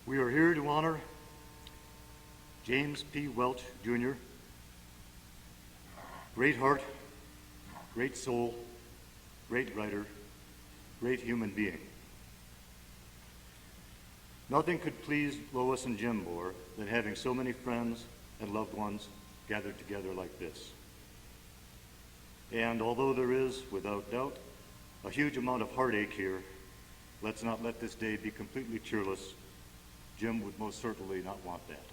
We are here to honor James P. Welch Jr., great heart, great soul, great writer, great human being. Nothing could please Lois and Jim more than having so many friends and loved ones gathered together like this. And although there is, without doubt, a huge amount of heartache here, let's not let this day be completely cheerless. Jim would most certainly not want that.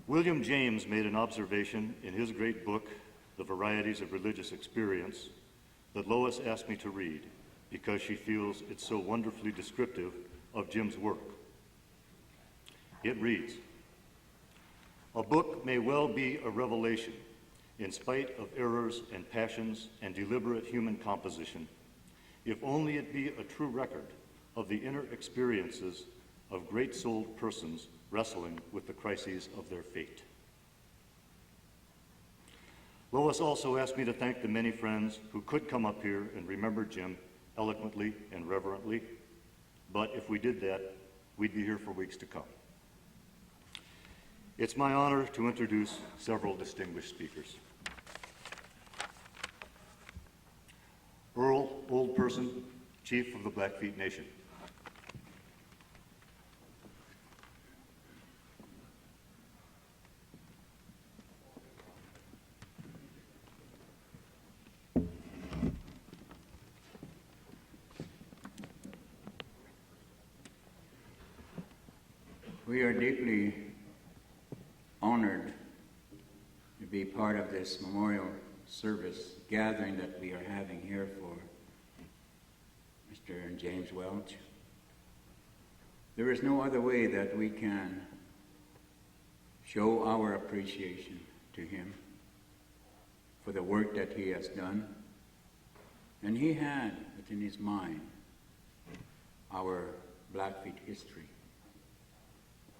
William James made an observation in his great book, The Varieties of Religious Experience, that Lois asked me to read because she feels it's so wonderfully descriptive of Jim's work. It reads, "A book may well be a revelation in spite of errors and passions and deliberate human composition, if only it be a true record of the inner experiences of great-souled persons wrestling with the crises of their fate." Lois also asked me to thank the many friends who could come up here and remember Jim eloquently and reverently, but if we did that, we'd be here for weeks to come. It's my honor to introduce several distinguished speakers. Earl Old Person, Chief of the Blackfeet Nation. We are deeply honored to be part of this memorial service gathering that we are having here for Mr. James Welch. There is no other way that we can show our appreciation to him for the work that he has done. And he had within his mind our Blackfeet history,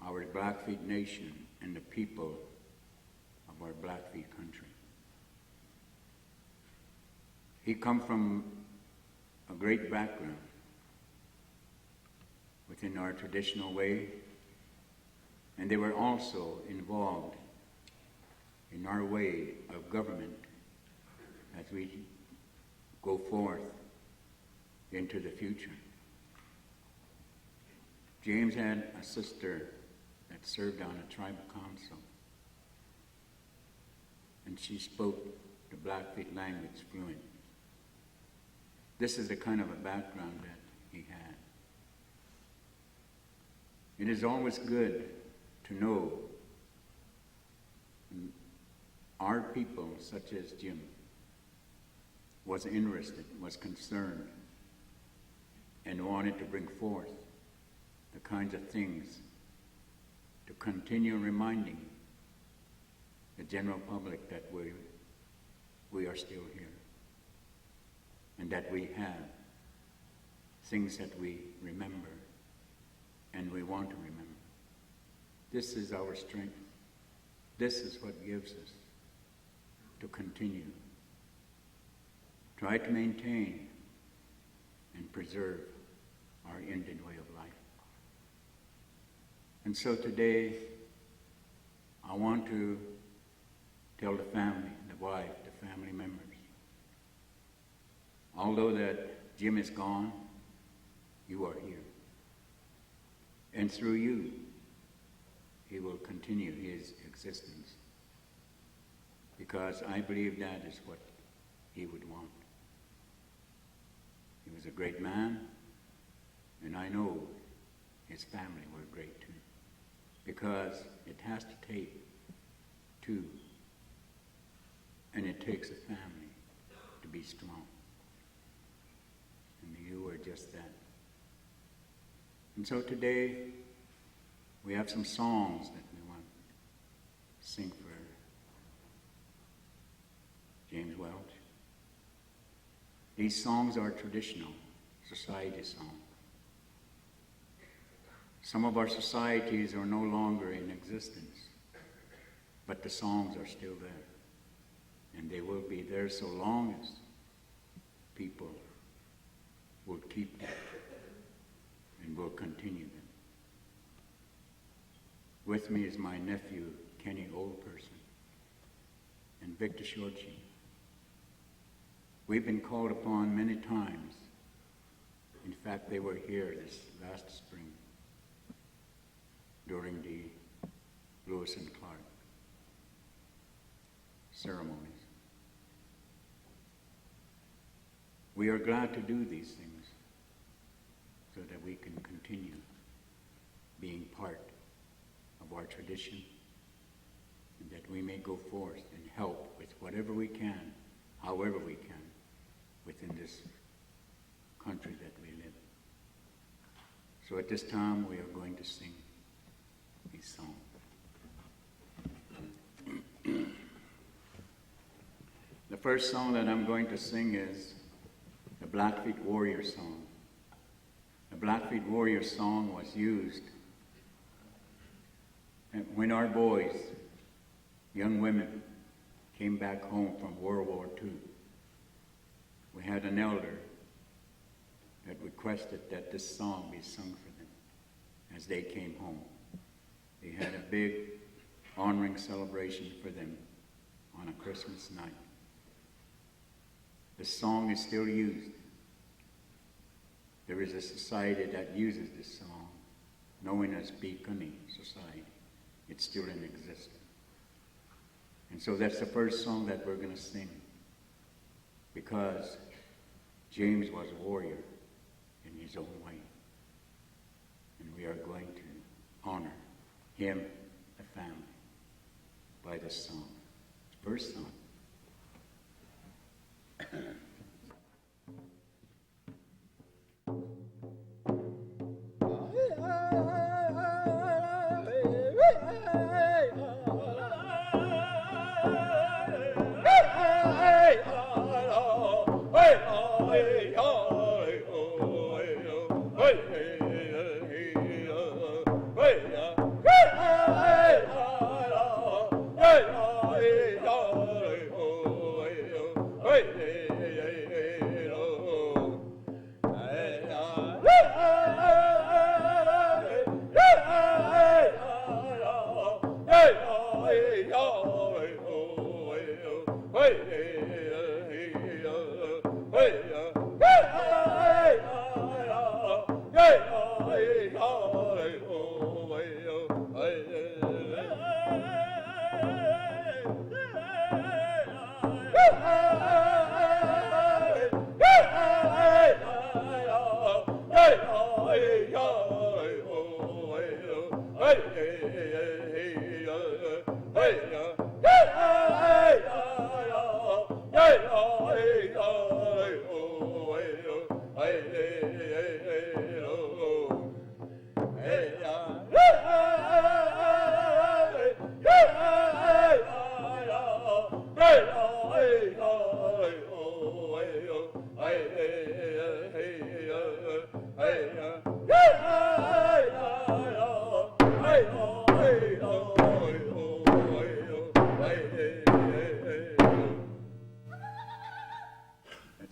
our Blackfeet nation, and the people of our Blackfeet country. He come from a great background within our traditional way, and they were also involved in our way of government as we go forth into the future. James had a sister that served on a tribal council, and she spoke the Blackfeet language fluent. This is the kind of a background that he had. It is always good to know our people, such as Jim, was interested, was concerned, and wanted to bring forth the kinds of things to continue reminding the general public that we are still here, and that we have things that we remember and we want to remember. This is our strength. This is what gives us to continue. Try to maintain and preserve our Indian way of life. And so today, I want to tell the family, the wife, the family members, Although that Jim is gone, you are here. And through you, he will continue his existence. Because I believe that is what he would want. He was a great man, and I know his family were great too. Because it has to take two, and it takes a family to be strong. And you are just that. And so today, we have some songs that we want to sing for James Welch. These songs are traditional society songs. Some of our societies are no longer in existence, but the songs are still there. And they will be there so long as people will keep them and will continue them. With me is my nephew, Kenny Oldperson, and Victor Shortchi. We've been called upon many times. In fact, they were here this last spring during the Lewis and Clark ceremonies. We are glad to do these things so that we can continue being part of our tradition, and that we may go forth and help with whatever we can, however we can, within this country that we live. So at this time, we are going to sing a song. The first song that I'm going to sing is the Blackfeet Warrior song. The Blackfeet Warrior song was used when our boys, young women, came back home from World War II. We had an elder that requested that this song be sung for them as they came home. They had a big honoring celebration for them on a Christmas night. The song is still used. There is a society that uses this song, known as Beacony Society. It's still in existence. And so that's the first song that we're going to sing, because James was a warrior in his own way. And we are going to honor him, the family, by this song. First song.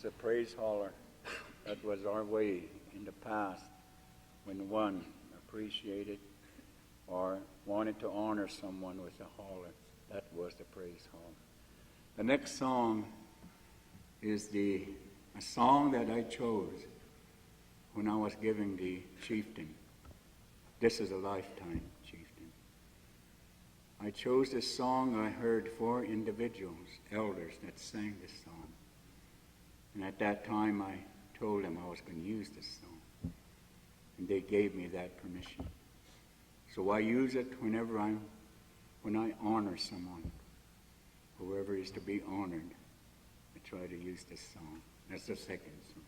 It's a praise holler. That was our way in the past when one appreciated or wanted to honor someone with a holler. That was the praise holler. The next song is the a song that I chose when I was giving the chieftain. This is a lifetime chieftain. I chose this song. I heard 4 individuals, elders, that sang this song. And at that time, I told them I was going to use this song. And they gave me that permission. So I use it when I honor someone, whoever is to be honored. I try to use this song. That's the second song.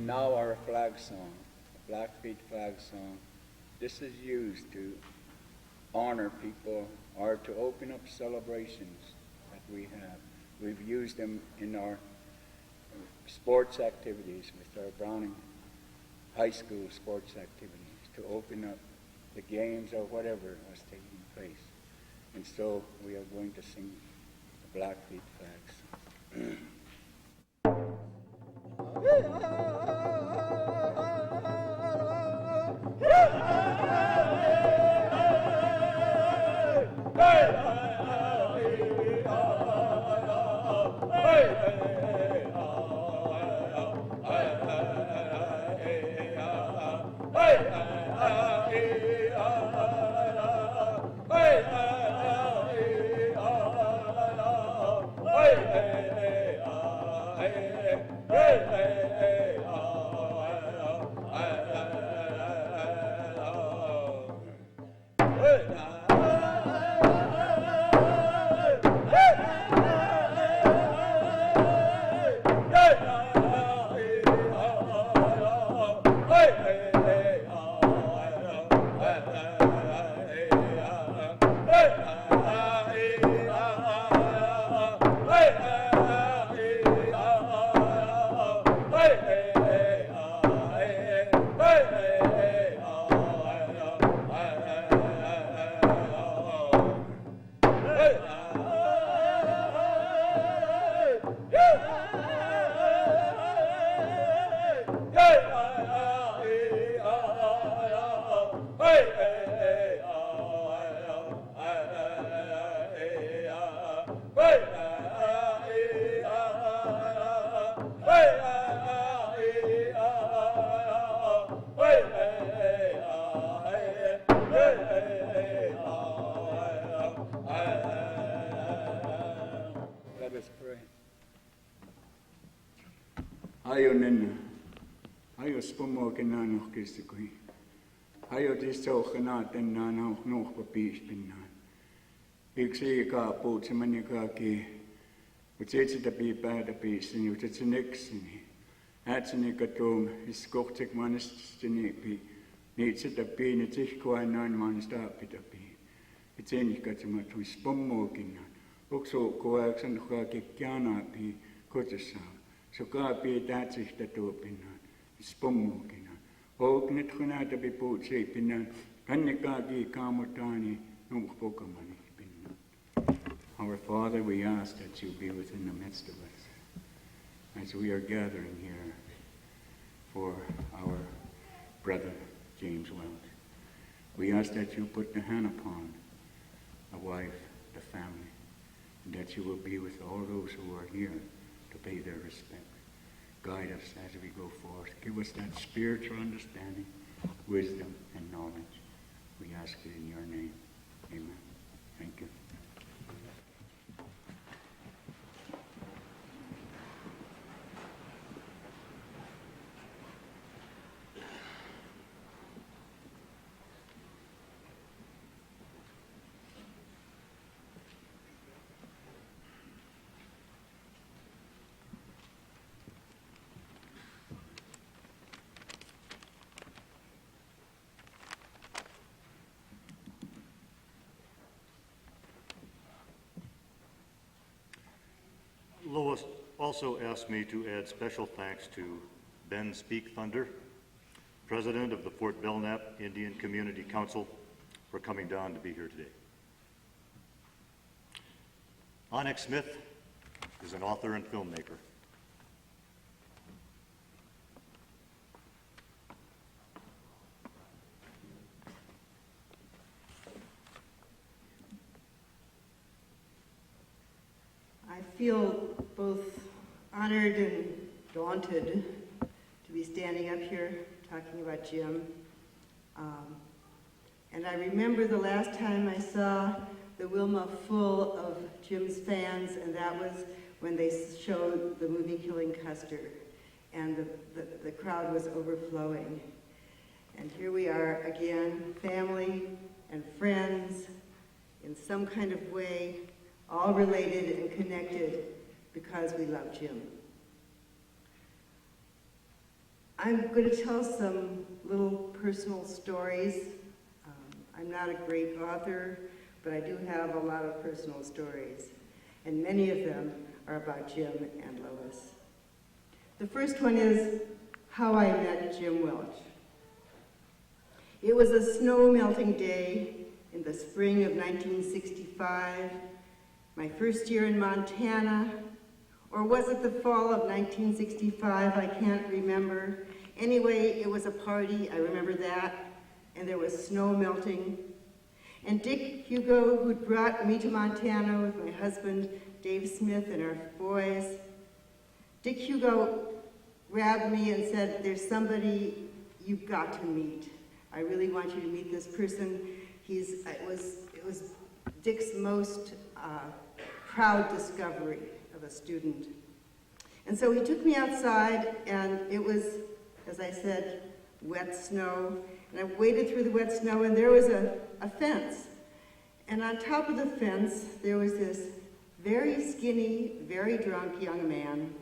Now our flag song, the Blackfeet flag song. This is used to honor people or to open up celebrations that we have. We've used them in our sports activities with our Browning High School sports activities to open up the games or whatever was taking place. And so we are going to sing the Blackfeet flag song. Ayo spomo kenano kisukui. Ayo diso kenaten nano noh papis pinnan. Iksi ka puutse manika ki. Utsetsi tapi päätä piisini utsetsi neksini. Ätsini katum iskohtek manistini pi. Niitse tapi nitsihkoa noin manistaapi tapi. Itsenis katsomat spommokin. Okso koaksan kiana pi kotsassa. So kaapi tätsistä tuopina. Spommokin. Oknet kunata pi puutsipina. Kannekaaki kaamotani numpokamani pinna. Our Father, we ask that you be within the midst of us as we are gathering here for our brother James Welch. We ask that you put the hand upon the wife, the family, and that you will be with all those who are here to pay their respect. Guide us as we go forth. Give us that spiritual understanding, wisdom, and knowledge. We ask it in your name. Amen. Thank you. Lois also asked me to add special thanks to Ben Speak Thunder, President of the Fort Belknap Indian Community Council, for coming down to be here today. Onyx Smith is an author and filmmaker. I feel both honored and daunted to be standing up here talking about Jim. And I remember the last time I saw the Wilma full of Jim's fans, and that was when they showed the movie Killing Custer, and the crowd was overflowing. And here we are again, family and friends, in some kind of way, all related and connected because we love Jim. I'm going to tell some little personal stories. I'm not a great author, but I do have a lot of personal stories, and many of them are about Jim and Lois. The first one is how I met Jim Welch. It was a snow-melting day in the spring of 1965, my first year in Montana, or was it the fall of 1965? I can't remember. Anyway, it was a party, I remember that, and there was snow melting. And Dick Hugo, who'd brought me to Montana with my husband, Dave Smith, and our boys, Dick Hugo grabbed me and said, "There's somebody you've got to meet. I really want you to meet this person. It was Dick's most proud discovery of a student." And so he took me outside, and it was, as I said, wet snow. And I waded through the wet snow, and there was a fence. And on top of the fence, there was this very skinny, very drunk young man,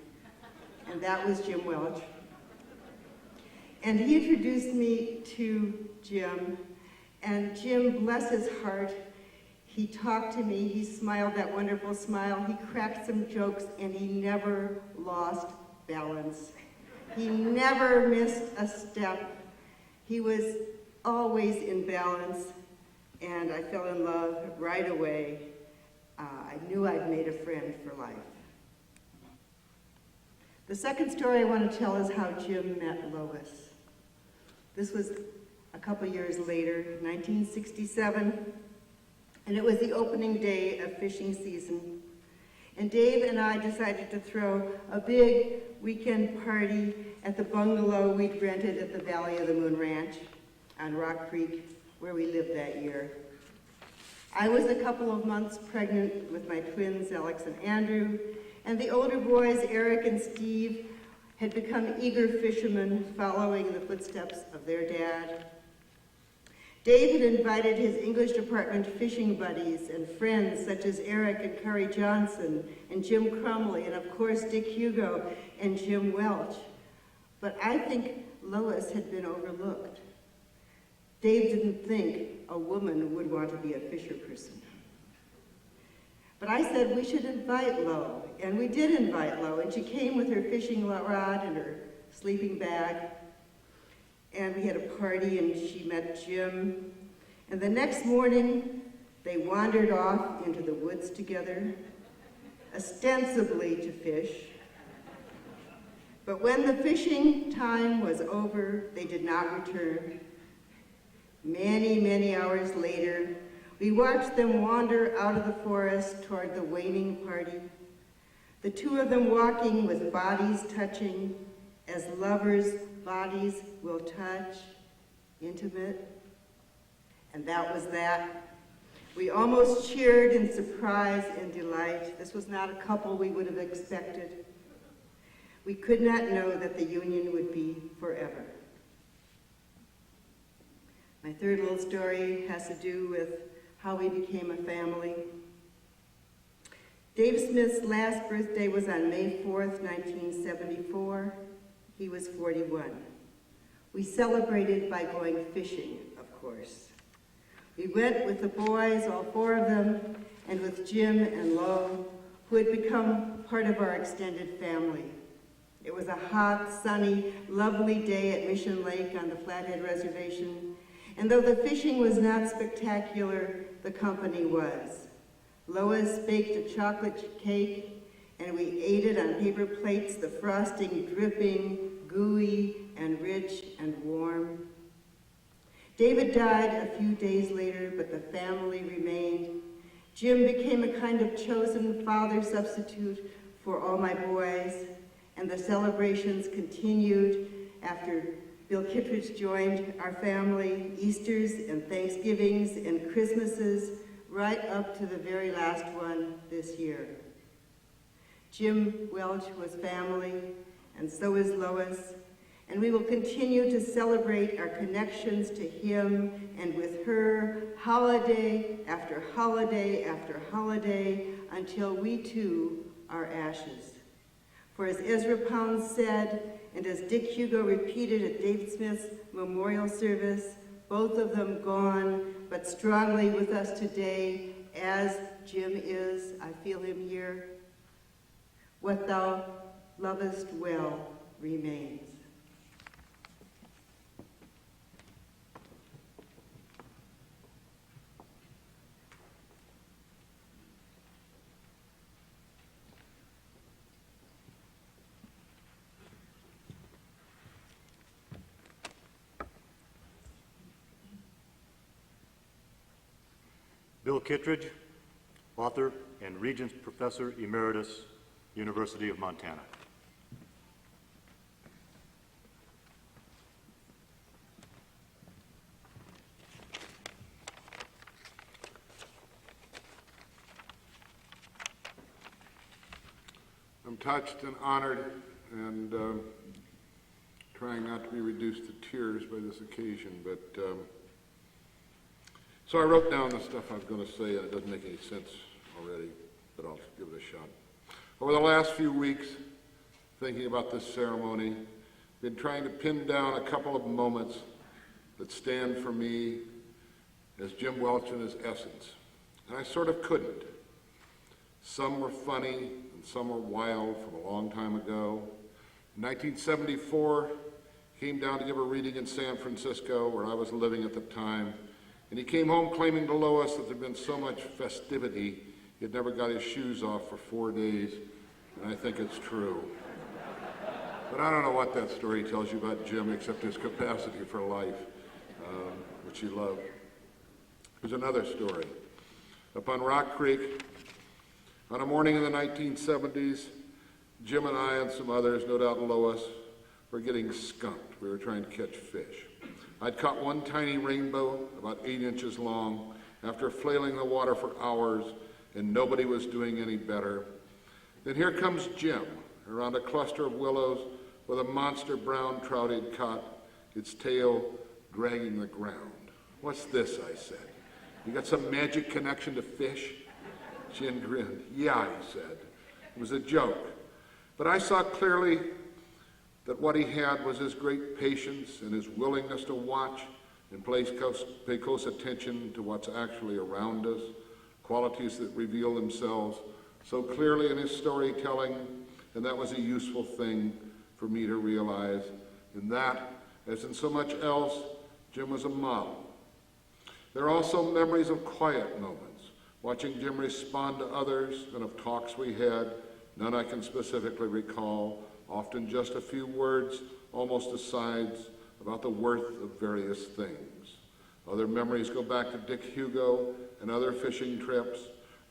and that was Jim Welch. And he introduced me to Jim, and Jim, bless his heart, he talked to me, he smiled that wonderful smile, he cracked some jokes, and he never lost balance. He never missed a step. He was always in balance, and I fell in love right away. I knew I'd made a friend for life. The second story I want to tell is how Jim met Lois. This was a couple years later, 1967, and it was the opening day of fishing season. And Dave and I decided to throw a big weekend party at the bungalow we'd rented at the Valley of the Moon Ranch on Rock Creek, where we lived that year. I was a couple of months pregnant with my twins, Alex and Andrew, and the older boys, Eric and Steve, had become eager fishermen following the footsteps of their dad. Dave had invited his English department fishing buddies and friends such as Eric and Curry Johnson and Jim Crumley and of course Dick Hugo and Jim Welch. But I think Lois had been overlooked. Dave didn't think a woman would want to be a fisher person. But I said we should invite Lo, and we did invite Lo, and she came with her fishing rod and her sleeping bag, and we had a party, and she met Jim, and the next morning they wandered off into the woods together, ostensibly to fish. But when the fishing time was over, they did not return. Many, many hours later, we watched them wander out of the forest toward the waning party, the two of them walking with bodies touching, as lovers' bodies will touch, intimate. And that was that. We almost cheered in surprise and delight. This was not a couple we would have expected. We could not know that the union would be forever. My third little story has to do with how we became a family. Dave Smith's last birthday was on May 4th, 1974. He was 41. We celebrated by going fishing, of course. We went with the boys, all four of them, and with Jim and Lo, who had become part of our extended family. It was a hot, sunny, lovely day at Mission Lake on the Flathead Reservation, and though the fishing was not spectacular, the company was. Lois baked a chocolate cake, and we ate it on paper plates, the frosting dripping, gooey, and rich and warm. David died a few days later, but the family remained. Jim became a kind of chosen father substitute for all my boys, and the celebrations continued after Bill Kittredge joined our family, Easters and Thanksgivings and Christmases, right up to the very last one this year. Jim Welch was family, and so is Lois, and we will continue to celebrate our connections to him and with her holiday after holiday after holiday until we too are ashes. For as Ezra Pound said, and as Dick Hugo repeated at Dave Smith's memorial service, both of them gone, but strongly with us today, as Jim is, I feel him here. What thou lovest well remains. Bill Kittredge, author and Regents Professor Emeritus, University of Montana. I'm touched and honored and trying not to be reduced to tears by this occasion, but so I wrote down the stuff I was going to say, and it doesn't make any sense already, but I'll give it a shot. Over the last few weeks, thinking about this ceremony, I've been trying to pin down a couple of moments that stand for me as Jim Welch in his essence, and I sort of couldn't. Some were funny, and some were wild from a long time ago. In 1974, he came down to give a reading in San Francisco, where I was living at the time, and he came home claiming to Lois that there'd been so much festivity, he had never got his shoes off for 4 days, and I think it's true. But I don't know what that story tells you about Jim, except his capacity for life, which he loved. Here's another story. Up on Rock Creek, on a morning in the 1970s, Jim and I and some others, no doubt Lois, were getting skunked. We were trying to catch fish. I'd caught one tiny rainbow, about 8 inches long, after flailing the water for hours, and nobody was doing any better. Then here comes Jim, around a cluster of willows, with a monster brown trout he'd caught, its tail dragging the ground. "What's this?" I said. "You got some magic connection to fish?" Jim grinned. "Yeah," he said. It was a joke. But I saw clearly that what he had was his great patience and his willingness to watch and pay close attention to what's actually around us, qualities that reveal themselves so clearly in his storytelling, and that was a useful thing for me to realize. In that, as in so much else, Jim was a model. There are also memories of quiet moments, watching Jim respond to others and of talks we had, none I can specifically recall, often just a few words, almost asides, about the worth of various things. Other memories go back to Dick Hugo and other fishing trips,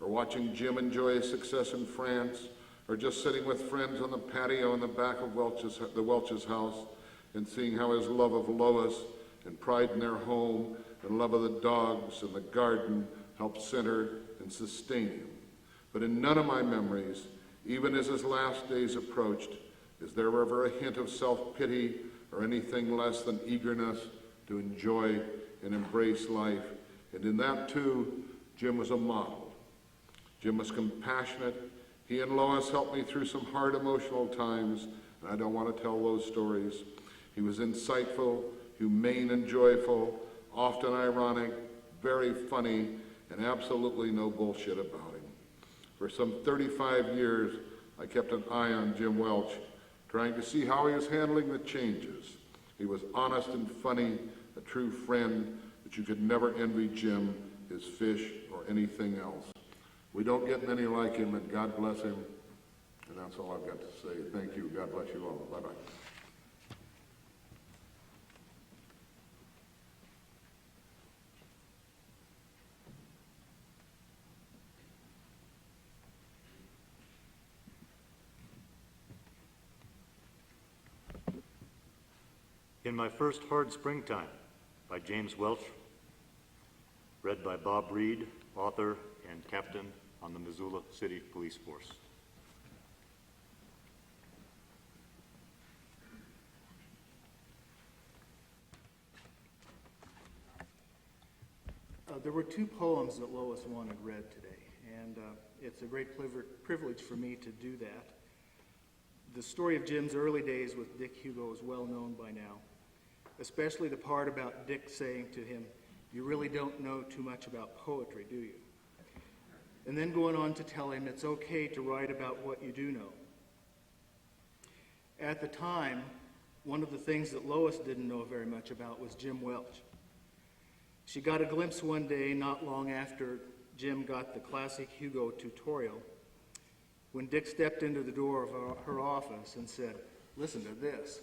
or watching Jim enjoy his success in France, or just sitting with friends on the patio in the back of the Welch's house and seeing how his love of Lois and pride in their home and love of the dogs and the garden helped center and sustain him. But in none of my memories, even as his last days approached, is there ever a hint of self-pity or anything less than eagerness to enjoy and embrace life. And in that too, Jim was a model. Jim was compassionate. He and Lois helped me through some hard emotional times, and I don't want to tell those stories. He was insightful, humane and joyful, often ironic, very funny, and absolutely no bullshit about him. For some 35 years, I kept an eye on Jim Welch, trying to see how he was handling the changes. He was honest and funny, a true friend, but you could never envy Jim, his fish, or anything else. We don't get many like him, and God bless him. And that's all I've got to say. Thank you. God bless you all. Bye-bye. In My First Hard Springtime by James Welch, read by Bob Reed, author and captain on the Missoula City Police Force. There were two poems that Lois wanted read today, and it's a great privilege for me to do that. The story of Jim's early days with Dick Hugo is well known by now, especially the part about Dick saying to him, "You really don't know too much about poetry, do you?" And then going on to tell him it's okay to write about what you do know. At the time, one of the things that Lois didn't know very much about was Jim Welch. She got a glimpse one day not long after Jim got the classic Hugo tutorial when Dick stepped into the door of her office and said, "Listen to this.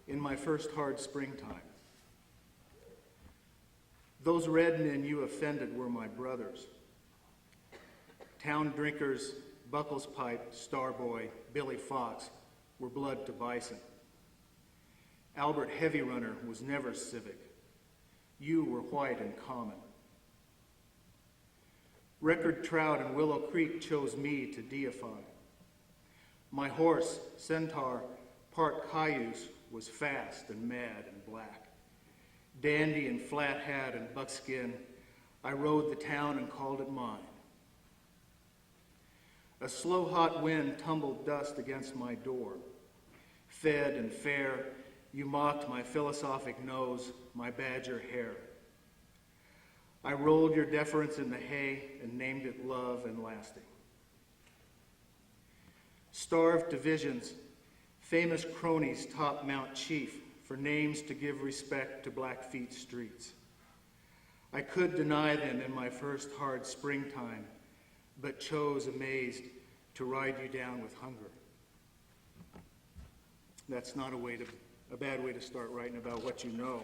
In my first hard springtime. Those red men you offended were my brothers. Town drinkers, Buckles Pipe, Starboy, Billy Fox were blood to bison. Albert Heavy Runner was never civic. You were white and common. Record Trout and Willow Creek chose me to deify. My horse, Centaur, part cayuse, was fast and mad and black. Dandy and flat hat and buckskin, I rode the town and called it mine. A slow hot wind tumbled dust against my door. Fed and fair, you mocked my philosophic nose, my badger hair. I rolled your deference in the hay and named it love and lasting. Starved divisions, famous cronies top Mount Chief for names to give respect to Blackfeet streets. I could deny them in my first hard springtime, but chose, amazed, to ride you down with hunger. That's not a bad way to start writing about what you know.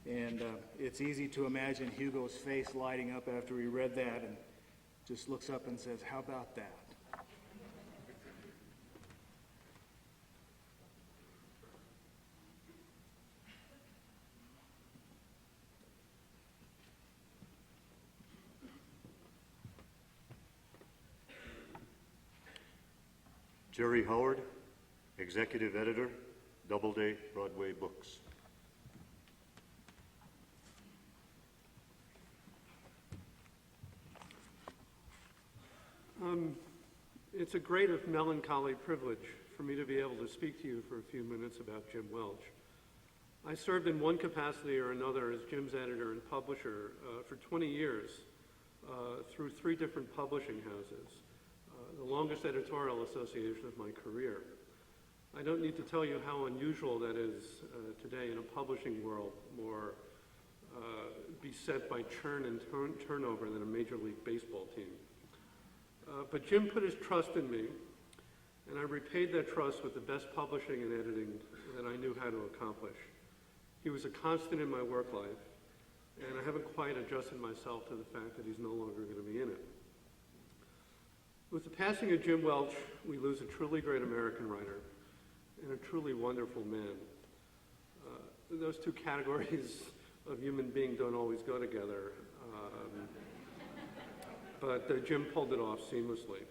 And it's easy to imagine Hugo's face lighting up after he read that and just looks up and says, "How about that?" Jerry Howard, Executive Editor, Doubleday Broadway Books. It's a great if melancholy privilege for me to be able to speak to you for a few minutes about Jim Welch. I served in one capacity or another as Jim's editor and publisher for 20 years through 3 different publishing houses, the longest editorial association of my career. I don't need to tell you how unusual that is today in a publishing world more beset by churn and turnover than a Major League Baseball team. But Jim put his trust in me, and I repaid that trust with the best publishing and editing that I knew how to accomplish. He was a constant in my work life, and I haven't quite adjusted myself to the fact that he's no longer going to be in it. With the passing of Jim Welch, we lose a truly great American writer and a truly wonderful man. Those 2 categories of human being don't always go together, but Jim pulled it off seamlessly.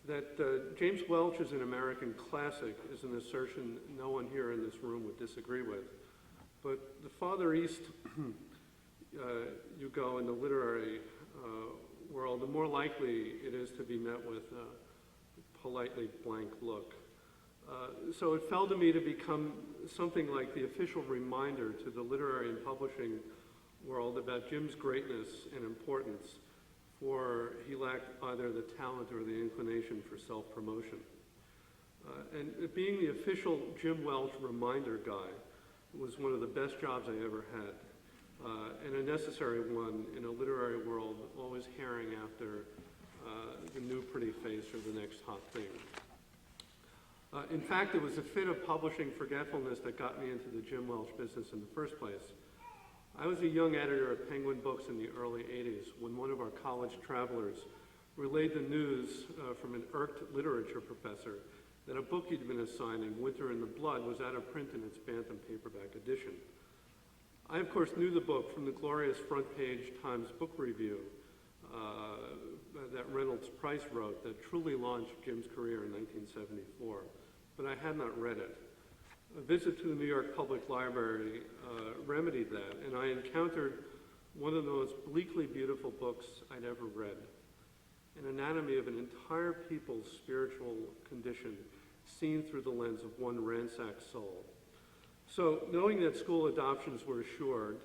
That James Welch is an American classic is an assertion no one here in this room would disagree with. But the farther east you go in the literary world, the more likely it is to be met with a politely blank look. So it fell to me to become something like the official reminder to the literary and publishing world about Jim's greatness and importance, for he lacked either the talent or the inclination for self-promotion. And being the official Jim Welch reminder guy was one of the best jobs I ever had, and a necessary one in a literary world always herring after the new pretty face or the next hot thing. In fact, it was a fit of publishing forgetfulness that got me into the Jim Welch business in the first place. I was a young editor at Penguin Books in the early 80s when one of our college travelers relayed the news from an irked literature professor that a book he'd been assigning, Winter in the Blood, was out of print in its Bantam paperback edition. I, of course, knew the book from the glorious front-page Times book review that Reynolds Price wrote that truly launched Jim's career in 1974, but I had not read it. A visit to the New York Public Library remedied that, and I encountered one of the most bleakly beautiful books I'd ever read, an anatomy of an entire people's spiritual condition seen through the lens of one ransacked soul. So, knowing that school adoptions were assured,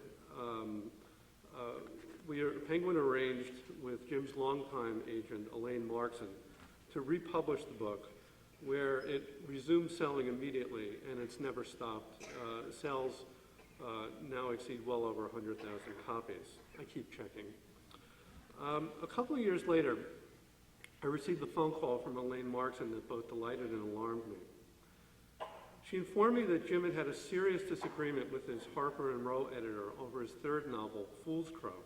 Penguin arranged with Jim's longtime agent, Elaine Markson, to republish the book, where it resumed selling immediately, and it's never stopped. Sales now exceed well over 100,000 copies. I keep checking. A couple of years later, I received a phone call from Elaine Markson that both delighted and alarmed me. She informed me that Jim had had a serious disagreement with his Harper and Row editor over his 3rd novel, Fool's Crow.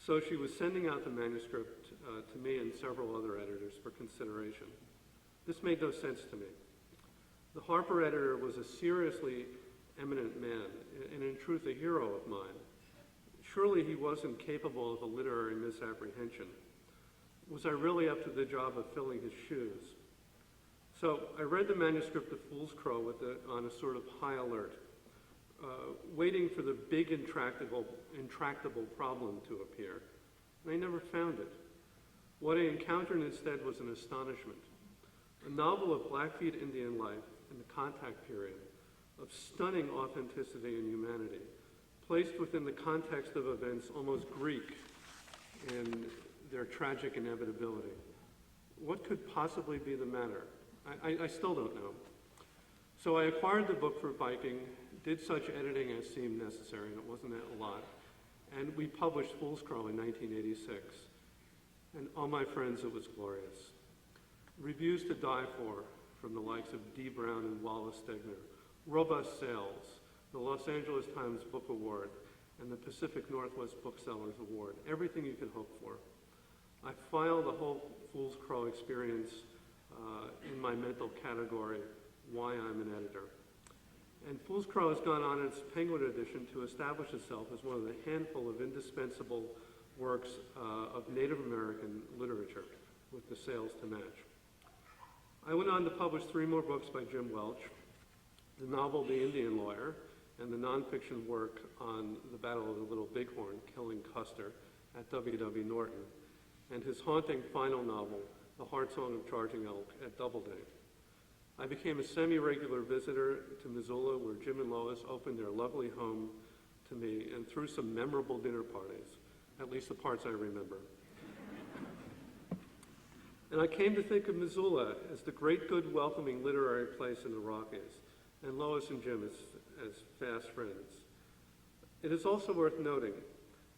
So she was sending out the manuscript to me and several other editors for consideration. This made no sense to me. The Harper editor was a seriously eminent man, and in truth a hero of mine. Surely he wasn't capable of a literary misapprehension. Was I really up to the job of filling his shoes? So I read the manuscript of Fool's Crow on a sort of high alert, waiting for the big intractable problem to appear, and I never found it. What I encountered instead was an astonishment. A novel of Blackfeet Indian life in the contact period, of stunning authenticity and humanity, placed within the context of events almost Greek in their tragic inevitability. What could possibly be the matter? I still don't know. So I acquired the book for Viking, did such editing as seemed necessary, and it wasn't a lot, and we published Fool's Crow in 1986. And oh my friends, it was glorious. Reviews to die for from the likes of D. Brown and Wallace Stegner, robust sales, the Los Angeles Times Book Award, and the Pacific Northwest Booksellers Award, everything you could hope for. I file the whole Fool's Crow experience in my mental category, why I'm an editor. And Fool's Crow has gone on in its Penguin edition to establish itself as one of the handful of indispensable works of Native American literature with the sales to match. I went on to publish 3 more books by Jim Welch, the novel The Indian Lawyer, and the nonfiction work on the Battle of the Little Bighorn, killing Custer at W.W. Norton, and his haunting final novel, The Heartsong of Charging Elk, at Doubleday. I became a semi-regular visitor to Missoula, where Jim and Lois opened their lovely home to me and threw some memorable dinner parties, at least the parts I remember. And I came to think of Missoula as the great, good, welcoming literary place in the Rockies, and Lois and Jim as fast friends. It is also worth noting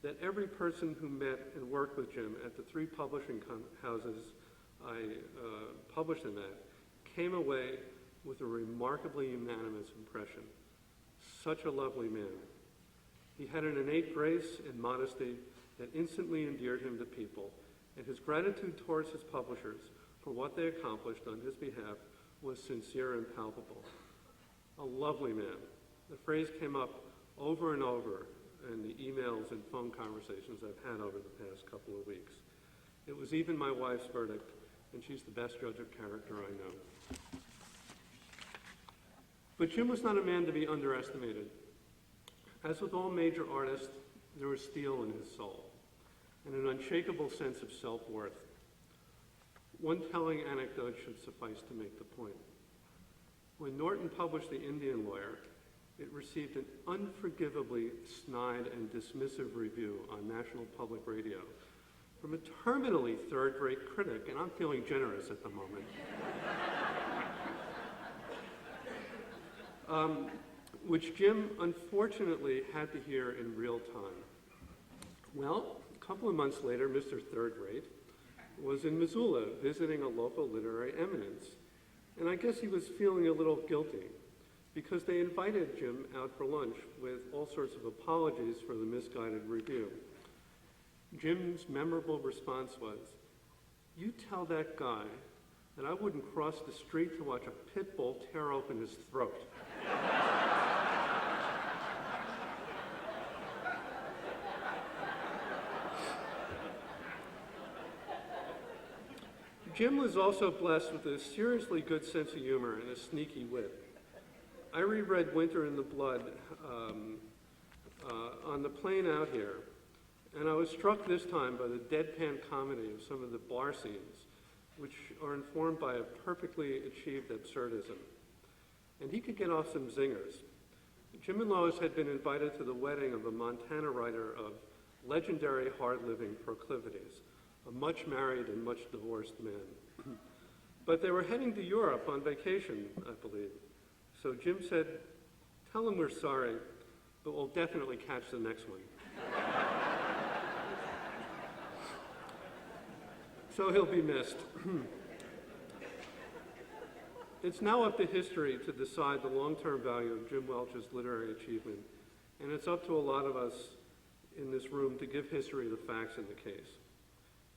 that every person who met and worked with Jim at the 3 publishing houses I published in that came away with a remarkably unanimous impression. Such a lovely man. He had an innate grace and modesty that instantly endeared him to people, and his gratitude towards his publishers for what they accomplished on his behalf was sincere and palpable. A lovely man. The phrase came up over and over in the emails and phone conversations I've had over the past couple of weeks. It was even my wife's verdict, and she's the best judge of character I know. But Jim was not a man to be underestimated. As with all major artists, there was steel in his soul and an unshakable sense of self-worth. One telling anecdote should suffice to make the point. When Norton published The Indian Lawyer, it received an unforgivably snide and dismissive review on National Public Radio from a terminally third-rate critic, and I'm feeling generous at the moment. Which Jim unfortunately had to hear in real time. Well, a couple of months later, Mr. Third Rate was in Missoula visiting a local literary eminence, and I guess he was feeling a little guilty because they invited Jim out for lunch with all sorts of apologies for the misguided review. Jim's memorable response was, "You tell that guy that I wouldn't cross the street to watch a pit bull tear open his throat." Jim was also blessed with a seriously good sense of humor and a sneaky wit. I reread Winter in the Blood on the plane out here, and I was struck this time by the deadpan comedy of some of the bar scenes, which are informed by a perfectly achieved absurdism. And he could get off some zingers. Jim and Lois had been invited to the wedding of a Montana writer of legendary hard-living proclivities, a much married and much divorced man. But they were heading to Europe on vacation, I believe. So Jim said, "Tell them we're sorry, but we'll definitely catch the next one." So he'll be missed. It's now up to history to decide the long-term value of Jim Welch's literary achievement, and it's up to a lot of us in this room to give history the facts in the case.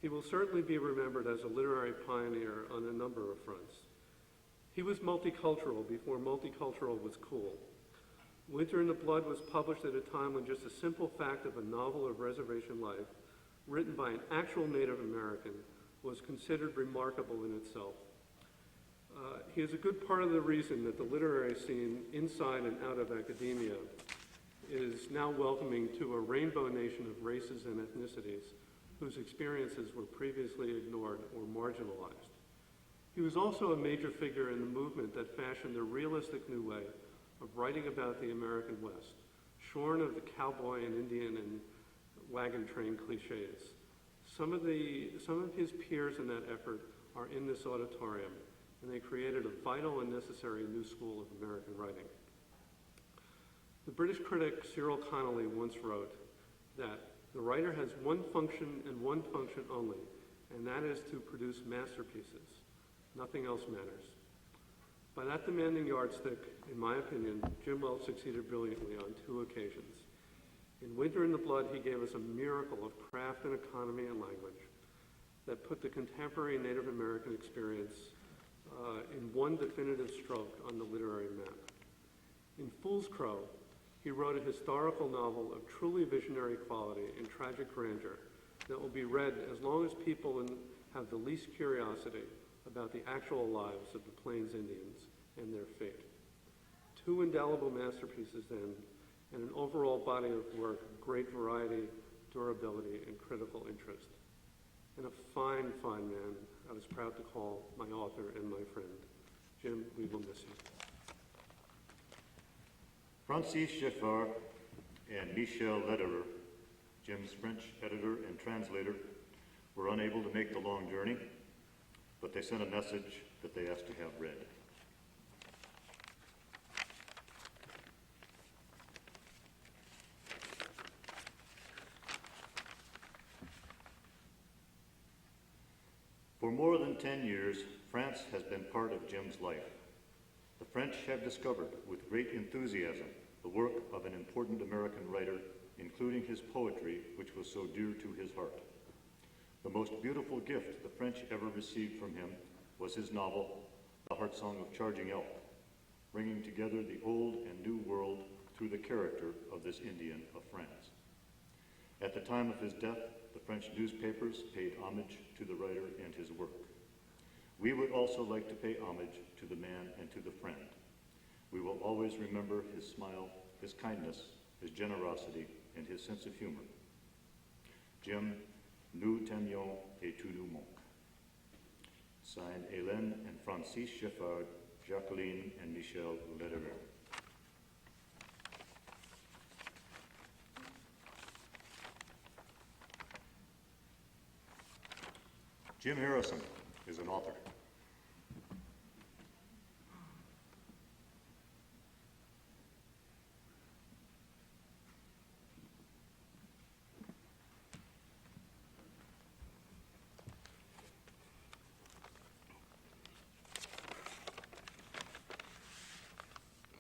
He will certainly be remembered as a literary pioneer on a number of fronts. He was multicultural before multicultural was cool. Winter in the Blood was published at a time when just the simple fact of a novel of reservation life, written by an actual Native American, was considered remarkable in itself. He is a good part of the reason that the literary scene inside and out of academia is now welcoming to a rainbow nation of races and ethnicities whose experiences were previously ignored or marginalized. He was also a major figure in the movement that fashioned a realistic new way of writing about the American West, shorn of the cowboy and Indian and wagon train cliches. Some of his peers in that effort are in this auditorium, and they created a vital and necessary new school of American writing. The British critic Cyril Connolly once wrote that the writer has one function and one function only, and that is to produce masterpieces. Nothing else matters. By that demanding yardstick, in my opinion, Jim Welch succeeded brilliantly on 2 occasions. In Winter in the Blood, he gave us a miracle of craft and economy and language that put the contemporary Native American experience in one definitive stroke on the literary map. In Fool's Crow, he wrote a historical novel of truly visionary quality and tragic grandeur that will be read as long as people have the least curiosity about the actual lives of the Plains Indians and their fate. 2 indelible masterpieces then, and an overall body of work of great variety, durability, and critical interest. And a fine, fine man I was proud to call my author and my friend. Jim, we will miss you. Francis Schaeffard and Michel Lederer, Jim's French editor and translator, were unable to make the long journey, but they sent a message that they asked to have read. For more than 10 years, France has been part of Jim's life. The French have discovered with great enthusiasm the work of an important American writer, including his poetry, which was so dear to his heart. The most beautiful gift the French ever received from him was his novel, The Heartsong of Charging Elk, bringing together the old and new world through the character of this Indian of France. At the time of his death, the French newspapers paid homage to the writer and his work. We would also like to pay homage to the man and to the friend. We will always remember his smile, his kindness, his generosity, and his sense of humor. Jim, nous t'aimions et tu nous manques. Signed, Hélène and Francis Schaeffard, Jacqueline and Michel Lederer. Jim Harrison is an author.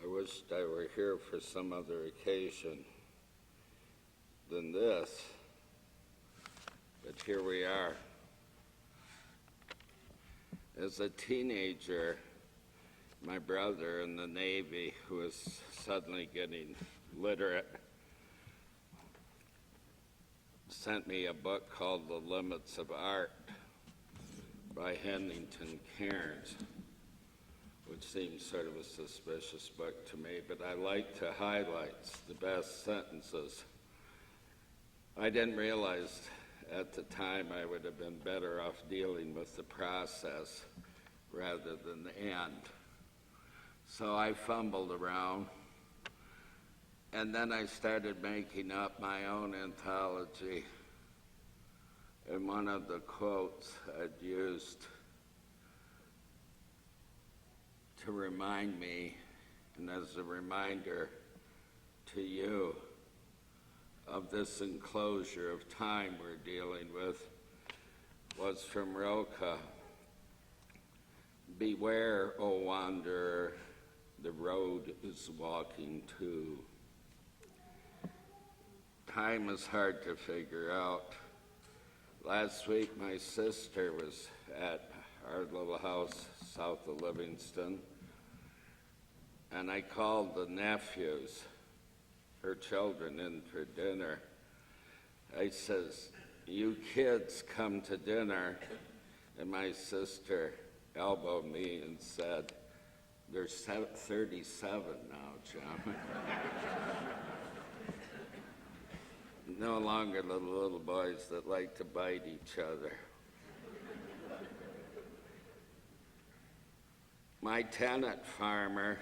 I wished I were here for some other occasion than this, but here we are. As a teenager, my brother in the Navy, who was suddenly getting literate, sent me a book called The Limits of Art by Hennington Cairns, which seems sort of a suspicious book to me, but I like to highlight the best sentences. I didn't realize at the time I would have been better off dealing with the process rather than the end. So I fumbled around, and then I started making up my own anthology. And one of the quotes I'd used to remind me, and as a reminder to you, of this enclosure of time we're dealing with, was from Rilke. Beware, O wanderer, the road is walking too. Time is hard to figure out. Last week, my sister was at our little house south of Livingston, and I called the nephews, her children, in for dinner. I says, you kids come to dinner, and my sister elbowed me and said, there's 37 now, John. No longer the little boys that like to bite each other. My tenant farmer,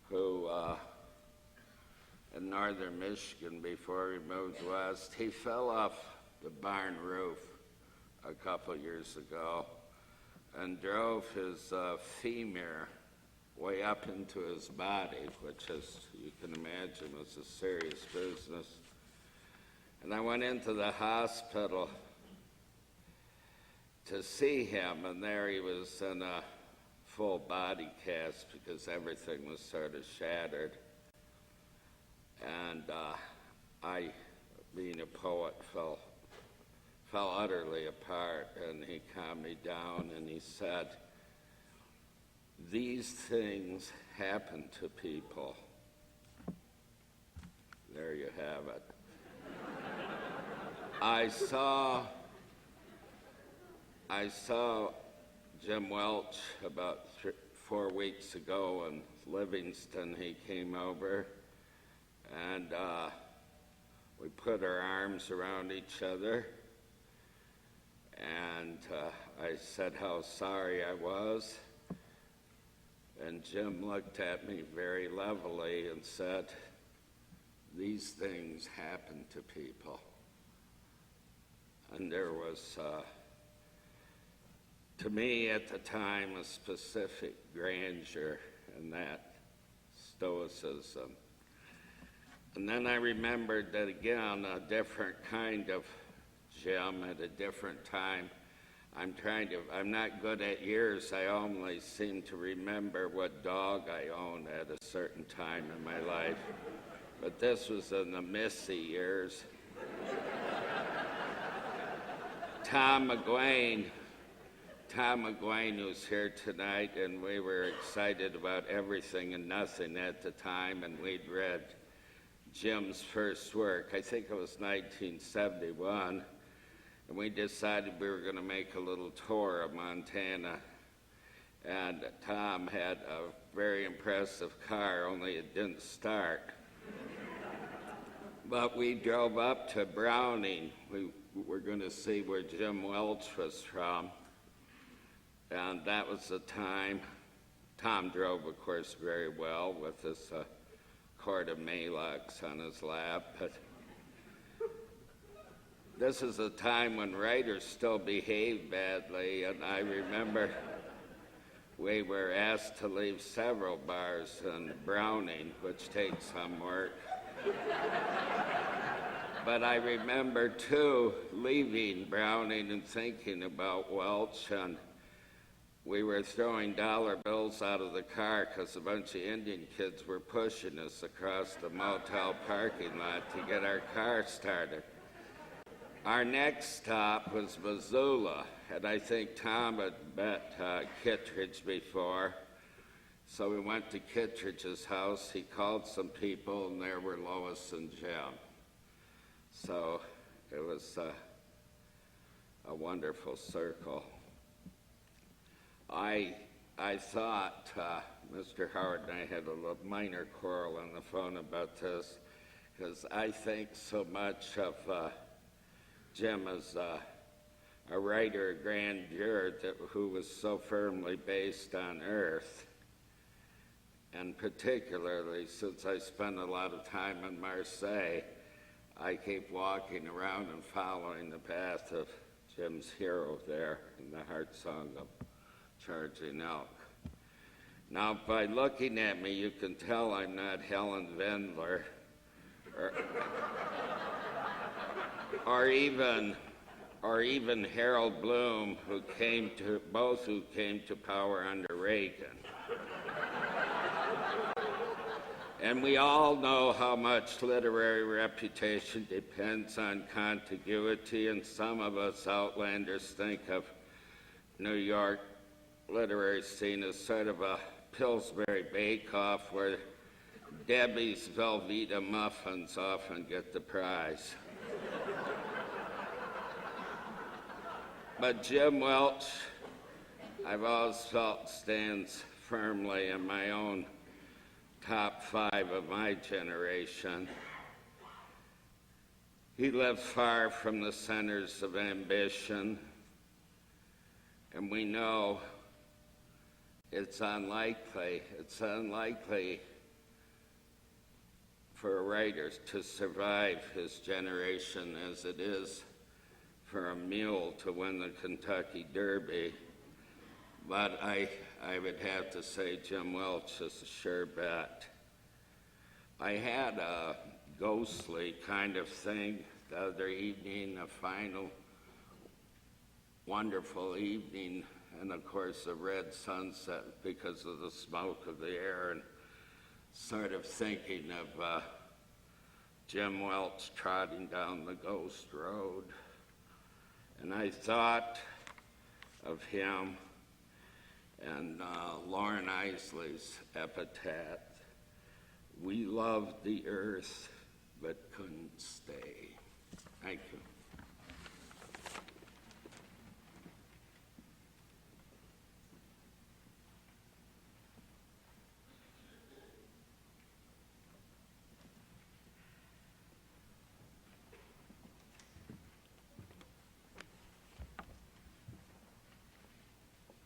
who in northern Michigan before he moved west, he fell off the barn roof a couple years ago and drove his femur way up into his body, which, as you can imagine, was a serious business. And I went into the hospital to see him, and there he was in a full body cast because everything was sort of shattered. And I, being a poet, fell utterly apart, and he calmed me down and he said, these things happen to people. There you have it. I saw Jim Welch about 4 weeks ago in Livingston. He came over, and we put our arms around each other, and I said how sorry I was, And Jim looked at me very levelly and said, "These things happen to people." And there was, to me at the time, a specific grandeur in that stoicism. And then I remembered that again, a different kind of Jim at a different time. I'm not good at years. I only seem to remember what dog I owned at a certain time in my life. But this was in the Missy years. Tom McGuane, who's here tonight, and we were excited about everything and nothing at the time, and we'd read Jim's first work. I think it was 1971. And we decided we were going to make a little tour of Montana. And Tom had a very impressive car, only it didn't start. But we drove up to Browning. We were going to see where Jim Welch was from. And that was the time. Tom drove, of course, very well with this quart of Maalox on his lap. But this is a time when writers still behave badly, and I remember we were asked to leave several bars in Browning, which takes some work. But I remember, too, leaving Browning and thinking about Welch, and we were throwing dollar bills out of the car because a bunch of Indian kids were pushing us across the motel parking lot to get our car started. Our next stop was Missoula, and I think Tom had met Kittredge before. So we went to Kittredge's house. He called some people, and there were Lois and Jim. So it was a wonderful circle. I thought Mr. Howard and I had a little minor quarrel on the phone about this, because I think so much of Jim as a writer of grandeur who was so firmly based on earth. And particularly since I spent a lot of time in Marseille, I keep walking around and following the path of Jim's hero there in the Heartsong of Charging Elk. Now, by looking at me, you can tell I'm not Helen Vendler or even Harold Bloom, who came to power under Reagan. And we all know how much literary reputation depends on contiguity, and some of us outlanders think of New York literary scene as sort of a Pillsbury bake-off where Debbie's Velveeta muffins often get the prize. But Jim Welch, I've always felt, stands firmly in my own top 5 of my generation. He lived far from the centers of ambition, and we know it's unlikely for a writer to survive his generation as it is for a mule to win the Kentucky Derby. But I would have to say Jim Welch is a sure bet. I had a ghostly kind of thing the other evening, a final wonderful evening, and of course a red sunset because of the smoke of the air, and sort of thinking of Jim Welch trotting down the ghost road. And I thought of him and Lauren Isley's epitaph, "We loved the earth but couldn't stay." Thank you.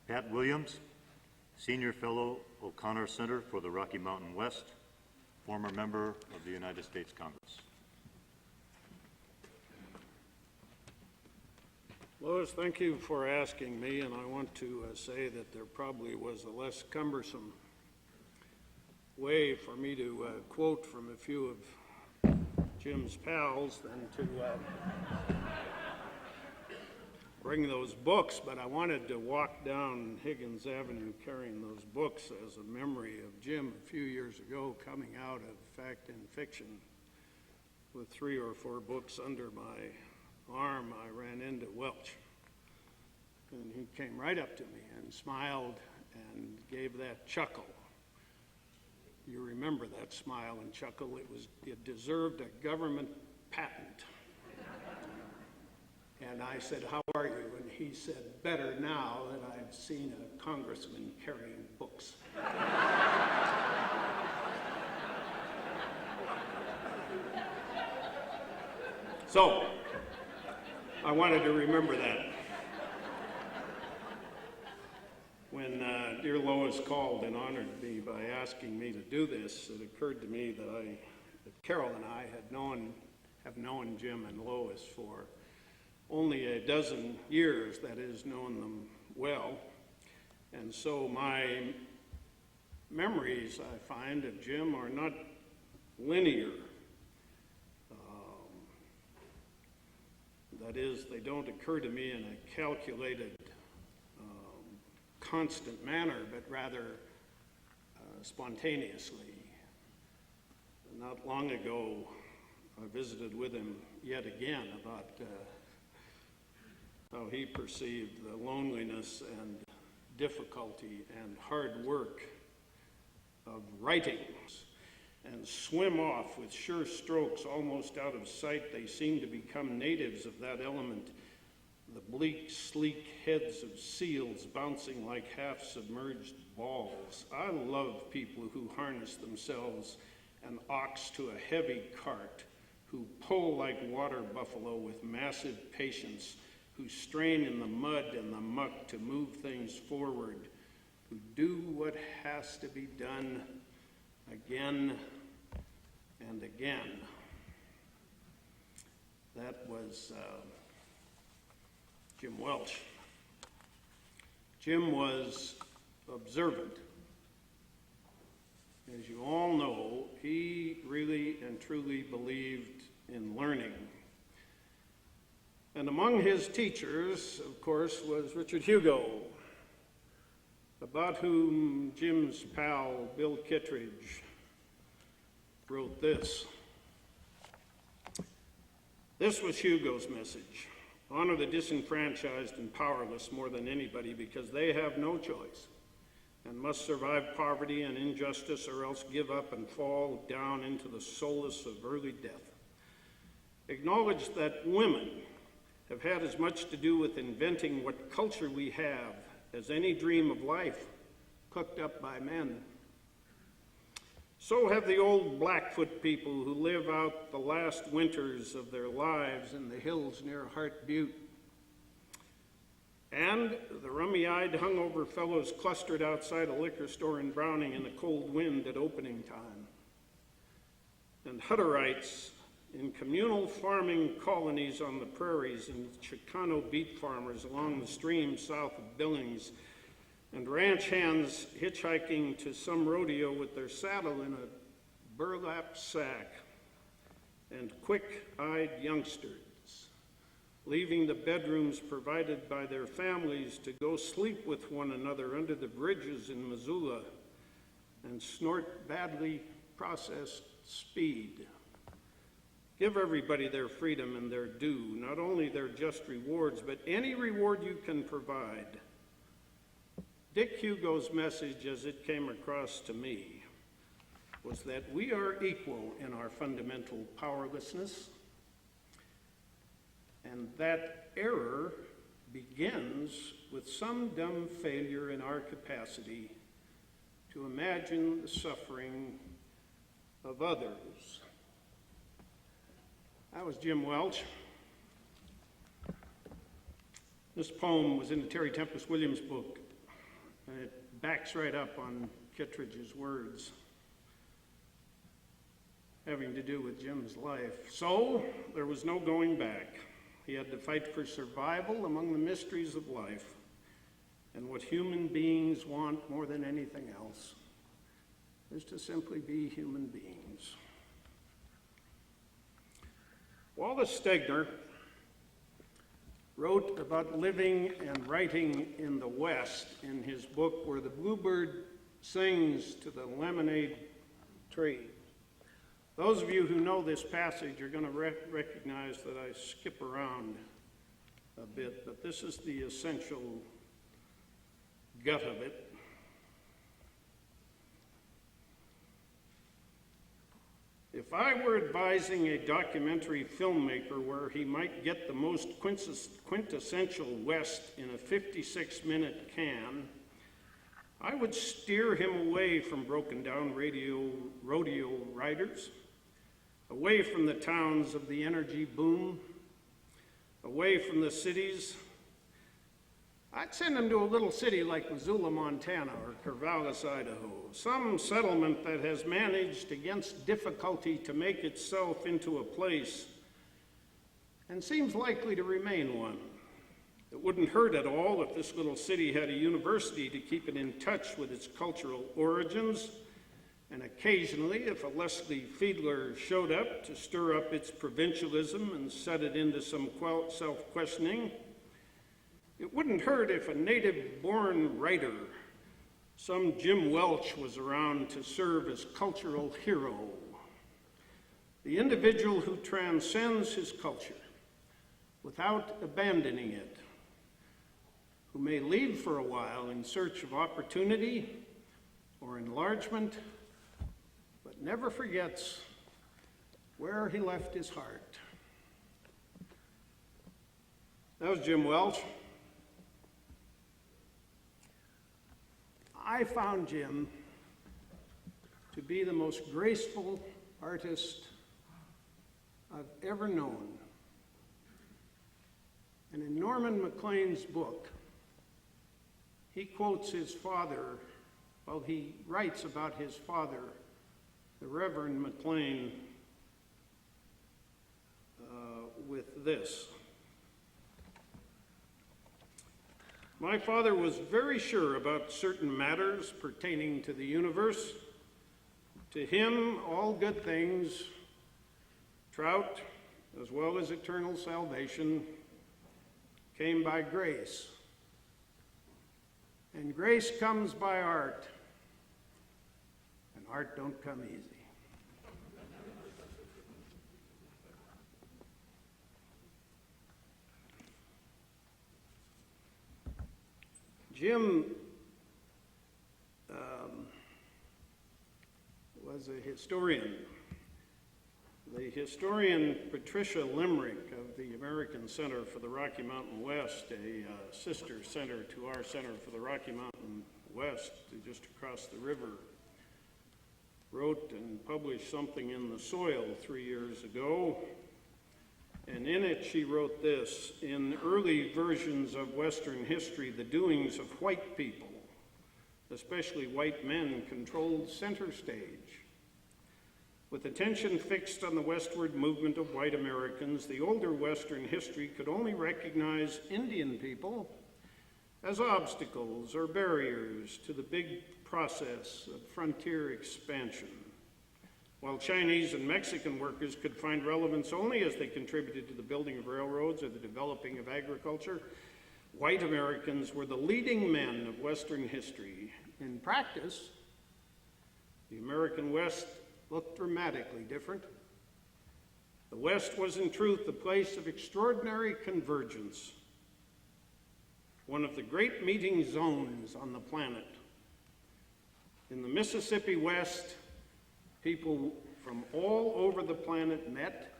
Pat Williams, Senior Fellow O'Connor Center for the Rocky Mountain West, former member of the United States Congress. Lois, thank you for asking me, and I want to say that there probably was a less cumbersome way for me to quote from a few of Jim's pals than to bring those books, but I wanted to walk down Higgins Avenue carrying those books as a memory of Jim a few years ago coming out of Fact and Fiction with 3 or 4 books under my arm. I ran into Welch, and he came right up to me and smiled and gave that chuckle. You remember that smile and chuckle. It deserved a government patent. And I said, "How are you?" And he said, "Better now that I've seen a congressman carrying books." So, I wanted to remember that. When dear Lois called and honored me by asking me to do this, it occurred to me that Carol and I have known Jim and Lois for only a dozen years, that is, known them well. And so my memories, I find, of Jim are not linear. That is, they don't occur to me in a calculated, constant manner, but rather spontaneously. Not long ago, I visited with him yet again about how he perceived the loneliness and difficulty and hard work of writing. And swim off with sure strokes almost out of sight, they seem to become natives of that element, the bleak, sleek heads of seals bouncing like half-submerged balls. I love people who harness themselves an ox to a heavy cart, who pull like water buffalo with massive patience, who strain in the mud and the muck to move things forward, who do what has to be done again and again. That was Jim Welch. Jim was observant. As you all know, he really and truly believed in learning. And among his teachers, of course, was Richard Hugo, about whom Jim's pal, Bill Kittredge, wrote this. This was Hugo's message: honor the disenfranchised and powerless more than anybody, because they have no choice and must survive poverty and injustice, or else give up and fall down into the solace of early death. Acknowledge that women have had as much to do with inventing what culture we have as any dream of life cooked up by men. So have the old Blackfoot people who live out the last winters of their lives in the hills near Hart Butte. And the rummy-eyed, hungover fellows clustered outside a liquor store in Browning in the cold wind at opening time. And Hutterites in communal farming colonies on the prairies, and Chicano beet farmers along the stream south of Billings, and ranch hands hitchhiking to some rodeo with their saddle in a burlap sack, and quick-eyed youngsters leaving the bedrooms provided by their families to go sleep with one another under the bridges in Missoula and snort badly processed speed. Give everybody their freedom and their due, not only their just rewards, but any reward you can provide. Dick Hugo's message, as it came across to me, was that we are equal in our fundamental powerlessness, and that error begins with some dumb failure in our capacity to imagine the suffering of others. That was Jim Welch. This poem was in the Terry Tempest Williams book, and it backs right up on Kittredge's words having to do with Jim's life. So there was no going back. He had to fight for survival among the mysteries of life and what human beings want more than anything else is to simply be human beings. Wallace Stegner wrote about living and writing in the West in his book Where the Bluebird Sings to the Lemonade Tree. Those of you who know this passage are going to recognize that I skip around a bit, but this is the essential gut of it. If I were advising a documentary filmmaker where he might get the most quintessential West in a 56-minute can, I would steer him away from broken-down rodeo riders, away from the towns of the energy boom, away from the cities. I'd send him to a little city like Missoula, Montana, or Corvallis, Idaho, some settlement that has managed against difficulty to make itself into a place and seems likely to remain one. It wouldn't hurt at all if this little city had a university to keep it in touch with its cultural origins, and occasionally, if a Leslie Fiedler showed up to stir up its provincialism and set it into some self-questioning, it wouldn't hurt if a native-born writer, some Jim Welch, was around to serve as cultural hero. The individual who transcends his culture without abandoning it, who may leave for a while in search of opportunity or enlargement, but never forgets where he left his heart. That was Jim Welch. I found Jim to be the most graceful artist I've ever known. And in Norman Maclean's book, he quotes his father, well, he writes about his father, the Reverend Maclean, with this. My father was very sure about certain matters pertaining to the universe. To him, all good things, trout, as well as eternal salvation, came by grace. And grace comes by art, and art don't come easy. Jim was a historian. The historian Patricia Limerick of the American Center for the Rocky Mountain West, a sister center to our Center for the Rocky Mountain West, just across the river, wrote and published something in The Soil 3 years ago. And in it, she wrote this: in early versions of Western history, the doings of white people, especially white men, controlled center stage. With attention fixed on the westward movement of white Americans, the older Western history could only recognize Indian people as obstacles or barriers to the big process of frontier expansion, while Chinese and Mexican workers could find relevance only as they contributed to the building of railroads or the developing of agriculture. White Americans were the leading men of Western history. In practice, the American West looked dramatically different. The West was in truth a place of extraordinary convergence, one of the great meeting zones on the planet. In the Mississippi West, people from all over the planet met,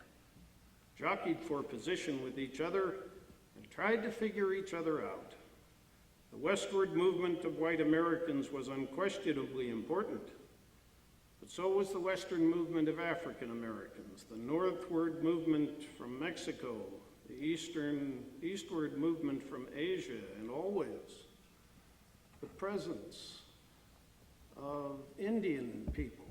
jockeyed for position with each other, and tried to figure each other out. The westward movement of white Americans was unquestionably important, but so was the western movement of African Americans, the northward movement from Mexico, the eastward movement from Asia, and always the presence of Indian people.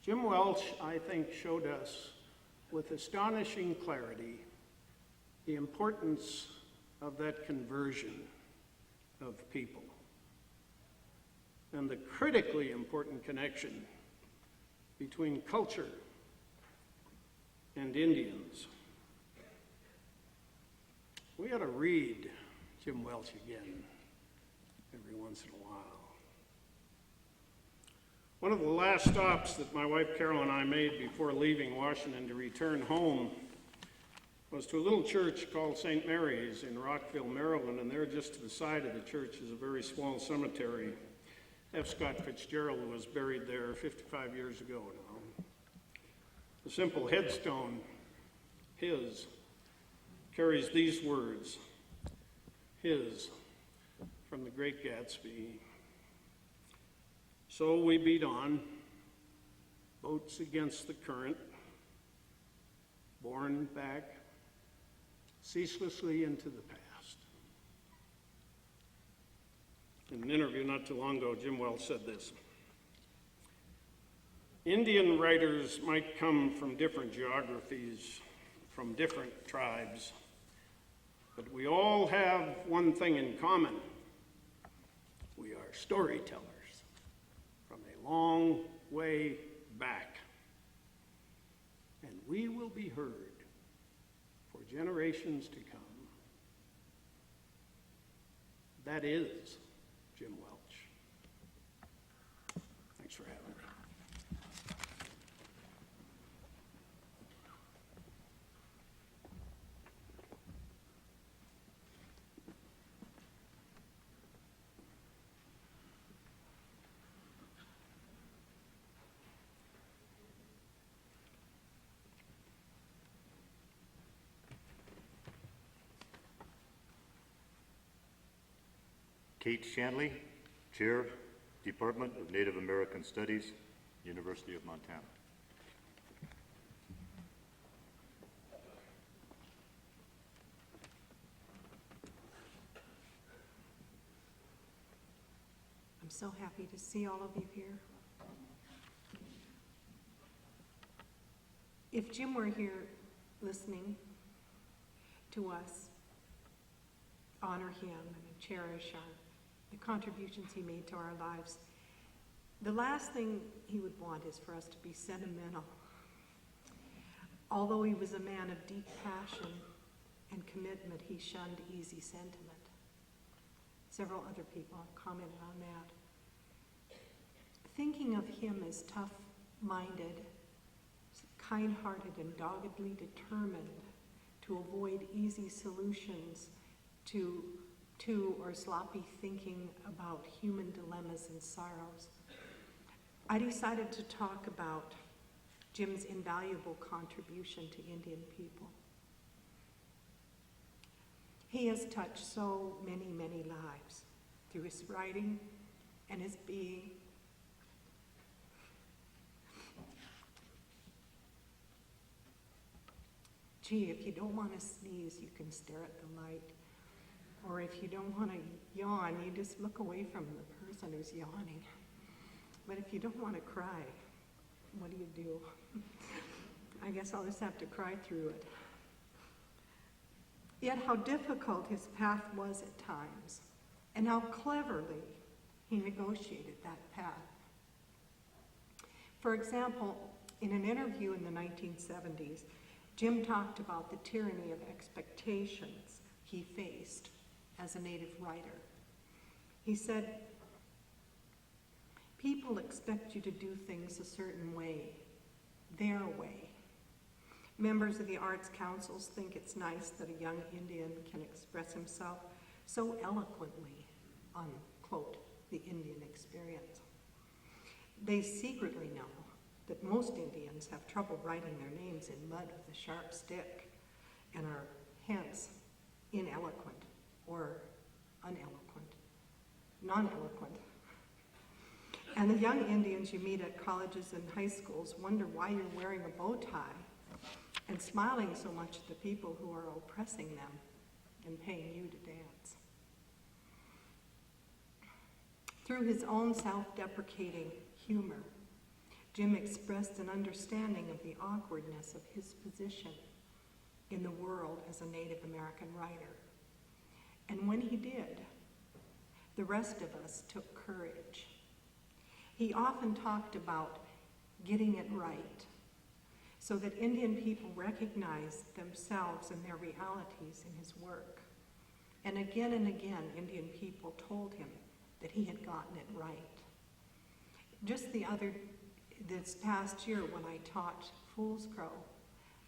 Jim Welch, I think, showed us with astonishing clarity the importance of that conversion of people and the critically important connection between culture and Indians. We ought to read Jim Welch again every once in a while. One of the last stops that my wife Carol and I made before leaving Washington to return home was to a little church called St. Mary's in Rockville, Maryland, and there just to the side of the church is a very small cemetery. F. Scott Fitzgerald was buried there 55 years ago now. The simple headstone, his, carries these words, his, from The Great Gatsby. So we beat on, boats against the current, borne back ceaselessly into the past. In an interview not too long ago, Jim Welch said this: Indian writers might come from different geographies, from different tribes, but we all have one thing in common. We are storytellers from a long way back, and we will be heard for generations to come. That is Jim Welch. Thanks for having me. Kate Shanley, Chair, Department of Native American Studies, University of Montana. I'm so happy to see all of you here. If Jim were here listening to us, honor him and cherish the contributions he made to our lives. The last thing he would want is for us to be sentimental. Although he was a man of deep passion and commitment, he shunned easy sentiment. Several other people have commented on that. Thinking of him as tough-minded, kind-hearted, and doggedly determined to avoid easy solutions to or sloppy thinking about human dilemmas and sorrows, I decided to talk about Jim's invaluable contribution to Indian people. He has touched so many, many lives through his writing and his being. Gee, if you don't want to sneeze, you can stare at the light. Or if you don't want to yawn, you just look away from the person who's yawning. But if you don't want to cry, what do? I guess I'll just have to cry through it. Yet how difficult his path was at times, and how cleverly he negotiated that path. For example, in an interview in the 1970s, Jim talked about the tyranny of expectations he faced as a Native writer. He said, people expect you to do things a certain way, their way. Members of the Arts Councils think it's nice that a young Indian can express himself so eloquently on, quote, the Indian experience. They secretly know that most Indians have trouble writing their names in mud with a sharp stick and are hence ineloquent or uneloquent, non-eloquent. And the young Indians you meet at colleges and high schools wonder why you're wearing a bow tie and smiling so much at the people who are oppressing them. and paying you to dance. Through his own self-deprecating humor, Jim expressed an understanding of the awkwardness of his position in the world as a Native American writer. And when he did, the rest of us took courage. He often talked about getting it right so that Indian people recognized themselves and their realities in his work. And again, Indian people told him that he had gotten it right. Just this past year when I taught Fool's Crow,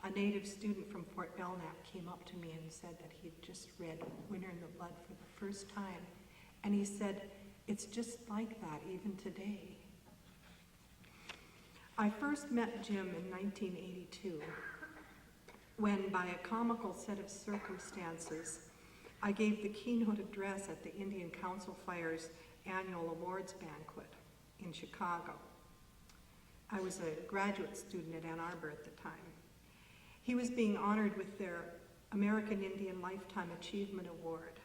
a native student from Fort Belknap came up to me and said that he had just read Winter in the Blood for the first time. And he said, it's just like that even today. I first met Jim in 1982 when, by a comical set of circumstances, I gave the keynote address at the Indian Council Fire's annual awards banquet in Chicago. I was a graduate student at Ann Arbor at the time. He was being honored with their American Indian Lifetime Achievement Award.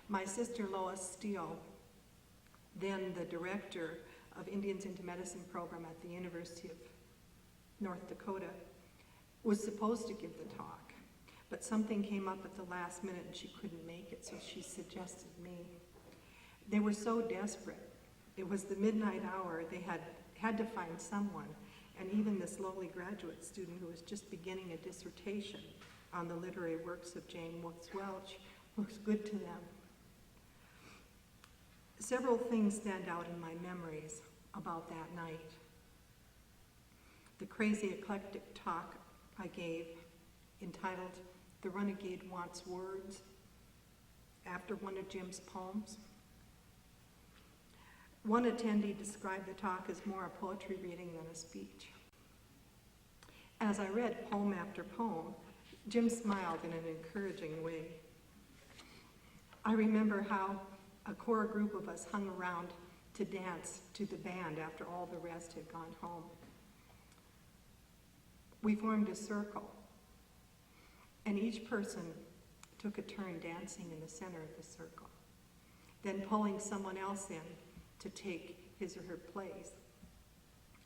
My sister Lois Steele, then the director of Indians into Medicine program at the University of North Dakota, was supposed to give the talk, but something came up at the last minute and she couldn't make it, so she suggested me. They were so desperate. It was the midnight hour. They had to find someone, and even this lowly graduate student who was just beginning a dissertation on the literary works of James Welch was good to them. Several things stand out in my memories about that night. The crazy eclectic talk I gave, entitled "The Renegade Wants Words," after one of Jim's poems. One attendee described the talk as more a poetry reading than a speech. As I read poem after poem, Jim smiled in an encouraging way. I remember how a core group of us hung around to dance to the band after all the rest had gone home. We formed a circle, and each person took a turn dancing in the center of the circle, then pulling someone else in to take his or her place.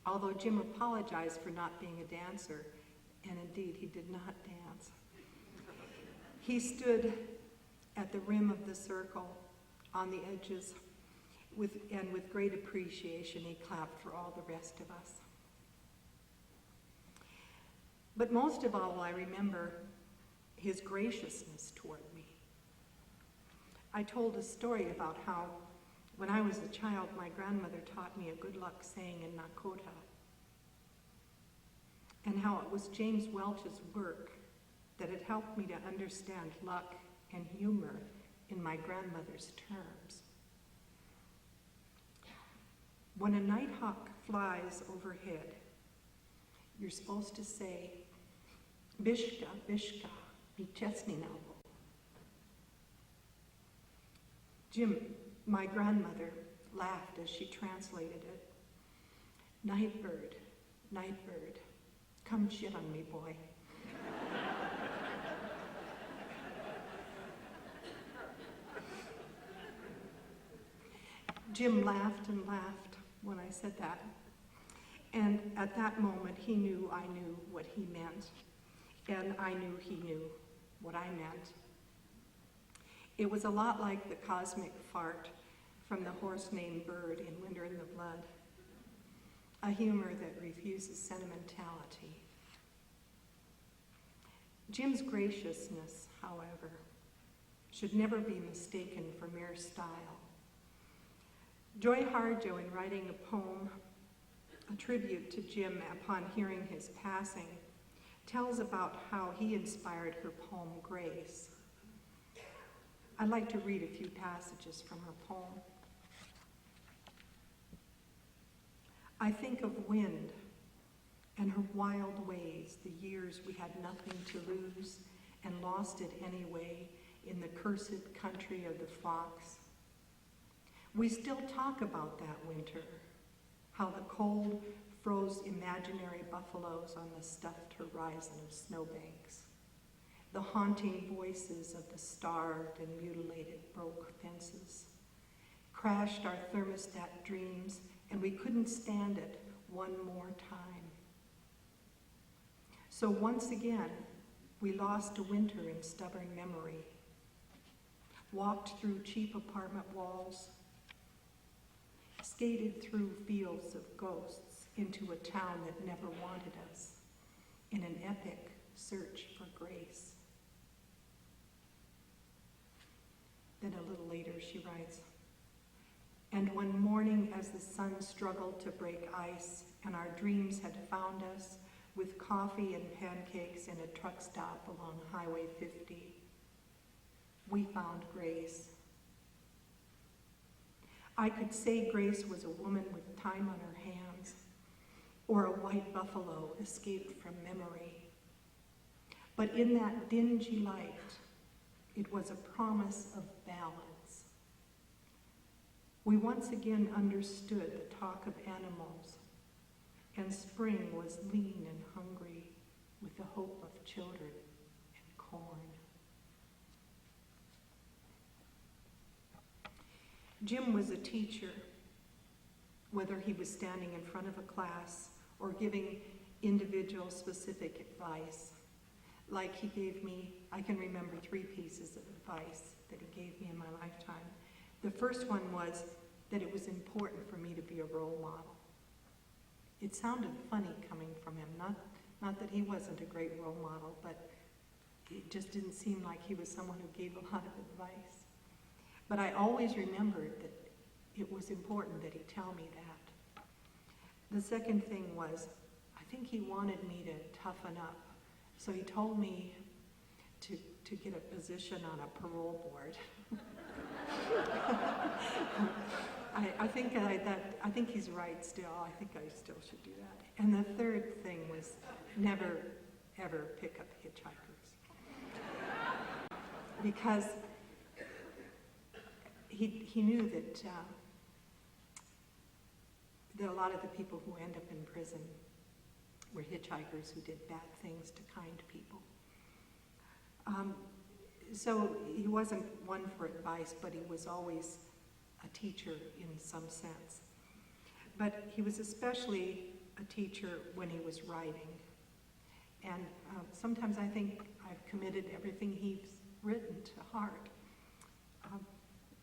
Although Jim apologized for not being a dancer, and indeed he did not dance. He stood at the rim of the circle, on the edges, and with great appreciation he clapped for all the rest of us. But most of all, I remember his graciousness toward me. I told a story about how, when I was a child, my grandmother taught me a good luck saying in Nakota, and how it was James Welch's work that had helped me to understand luck and humor in my grandmother's terms. When a nighthawk flies overhead, you're supposed to say, "Bishka, Bishka, Bichesninalbo." Jim, my grandmother, laughed as she translated it. "Nightbird, nightbird, come shit on me, boy." Jim laughed and laughed when I said that. And at that moment, he knew I knew what he meant, and I knew he knew what I meant. It was a lot like the cosmic fart from the horse named Bird in Winter in the Blood, a humor that refuses sentimentality. Jim's graciousness, however, should never be mistaken for mere style. Joy Harjo, in writing a poem, a tribute to Jim upon hearing his passing, tells about how he inspired her poem, Grace. I'd like to read a few passages from her poem. I think of wind and her wild ways, the years we had nothing to lose and lost it anyway in the cursed country of the fox. We still talk about that winter, how the cold froze imaginary buffaloes on the stuffed horizon of snowbanks. the haunting voices of the starved and mutilated broke fences, crashed our thermostat dreams, and we couldn't stand it one more time. So once again, we lost a winter in stubborn memory, walked through cheap apartment walls, skated through fields of ghosts into a town that never wanted us, in an epic search for grace. Then a little later she writes, and one morning as the sun struggled to break ice and our dreams had found us with coffee and pancakes in a truck stop along Highway 50, we found Grace. I could say Grace was a woman with time on her hands, or a white buffalo escaped from memory. But in that dingy light, it was a promise of balance. We once again understood the talk of animals, and spring was lean and hungry with the hope of children and corn. Jim was a teacher, whether he was standing in front of a class or giving individual specific advice. Like he gave me, I can remember 3 pieces of advice that he gave me in my lifetime. The first one was that it was important for me to be a role model. It sounded funny coming from him, not that he wasn't a great role model, but it just didn't seem like he was someone who gave a lot of advice. But I always remembered that it was important that he tell me that. The second thing was, I think he wanted me to toughen up. So he told me to get a position on a parole board. I think he's right still. I think I still should do that. And the third thing was never, ever pick up hitchhikers. Because he knew that a lot of the people who end up in prison were hitchhikers who did bad things to kind people. So he wasn't one for advice, but he was always a teacher in some sense. But he was especially a teacher when he was writing. And sometimes I think I've committed everything he's written to heart.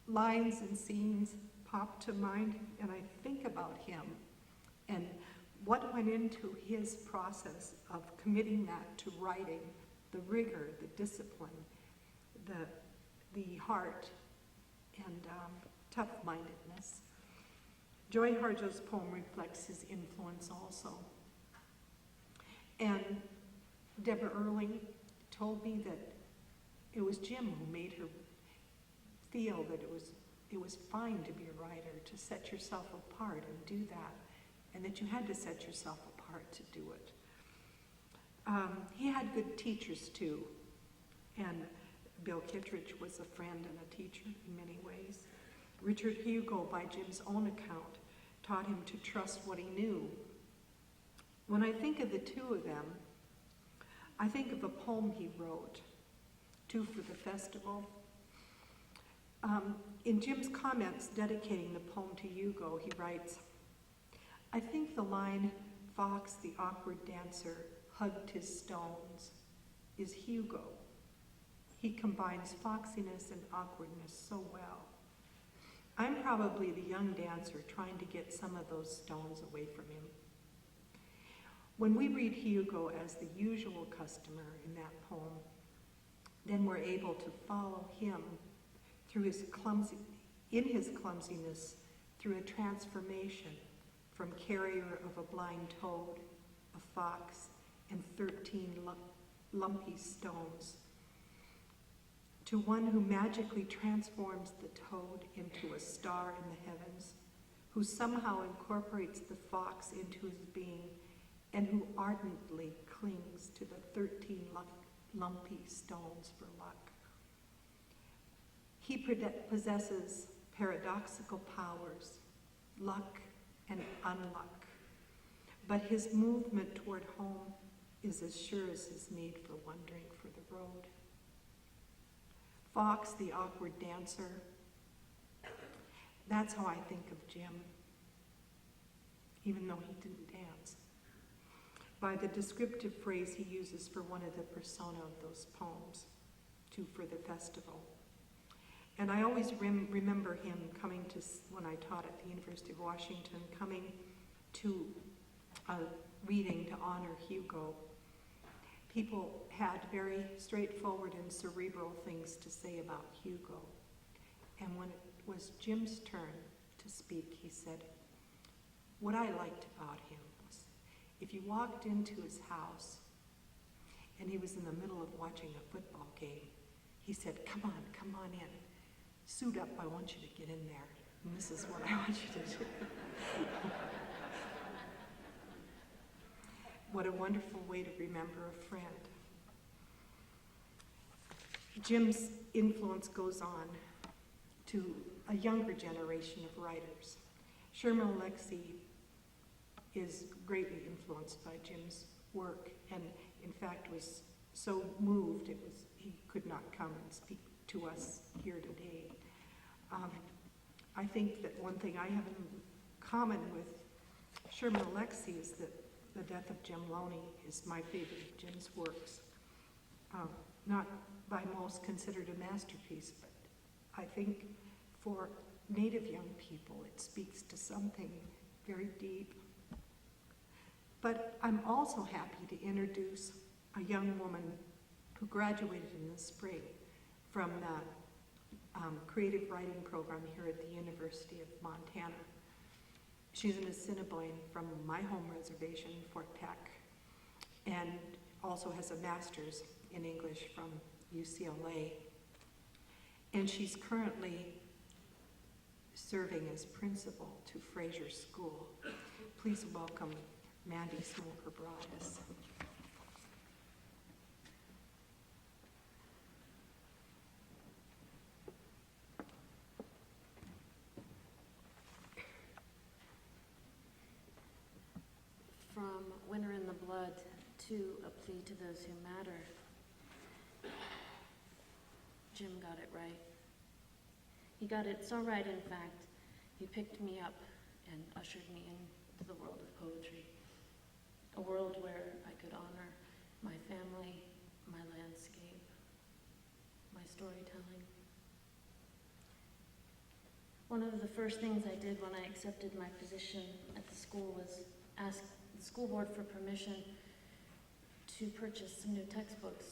Lines and scenes pop to mind, and I think about him and what went into his process of committing that to writing, the rigor, the discipline, the heart, and tough-mindedness. Joy Harjo's poem reflects his influence also. And Deborah Early told me that it was Jim who made her feel that it was fine to be a writer, to set yourself apart and do that, and that you had to set yourself apart to do it. He had good teachers too, and Bill Kittredge was a friend and a teacher in many ways. Richard Hugo, by Jim's own account, taught him to trust what he knew. When I think of the two of them, I think of a poem he wrote, Two for the Festival. In Jim's comments dedicating the poem to Hugo, he writes, I think the line, Fox the awkward dancer hugged his stones, is Hugo. He combines foxiness and awkwardness so well. I'm probably the young dancer trying to get some of those stones away from him. When we read Hugo as the usual customer in that poem, then we're able to follow him through his clumsiness, through a transformation from carrier of a blind toad, a fox, and 13 lumpy stones, to one who magically transforms the toad into a star in the heavens, who somehow incorporates the fox into his being, and who ardently clings to the 13 lumpy stones for luck. He possesses paradoxical powers, luck and unluck, but his movement toward home is as sure as his need for wandering for the road. Fox, the awkward dancer, that's how I think of Jim, even though he didn't dance, by the descriptive phrase he uses for one of the persona of those poems, Two for the Festival. And I always remember him coming to, when I taught at the University of Washington, coming to a reading to honor Hugo. People had very straightforward and cerebral things to say about Hugo. And when it was Jim's turn to speak, he said, what I liked about him was if you walked into his house and he was in the middle of watching a football game, he said, come on in. Suit up, I want you to get in there. And this is what I want you to do. What a wonderful way to remember a friend. Jim's influence goes on to a younger generation of writers. Sherman Alexie is greatly influenced by Jim's work, and in fact was so moved he could not come and speak to us here today. I think that one thing I have in common with Sherman Alexie is that The Death of Jim Loney is my favorite of Jim's works. Not by most considered a masterpiece, but I think for Native young people it speaks to something very deep. But I'm also happy to introduce a young woman who graduated in the spring from the creative writing program here at the University of Montana. She's an Assiniboine from my home reservation, Fort Peck, and also has a master's in English from UCLA. And she's currently serving as principal to Fraser School. Please welcome Mandy Smoker-Broadus. From Winter in the Blood to A Plea to Those Who Matter, Jim got it right. He got it so right, in fact, he picked me up and ushered me into the world of poetry, a world where I could honor my family, my landscape, my storytelling. One of the first things I did when I accepted my position at the school was ask the school board for permission to purchase some new textbooks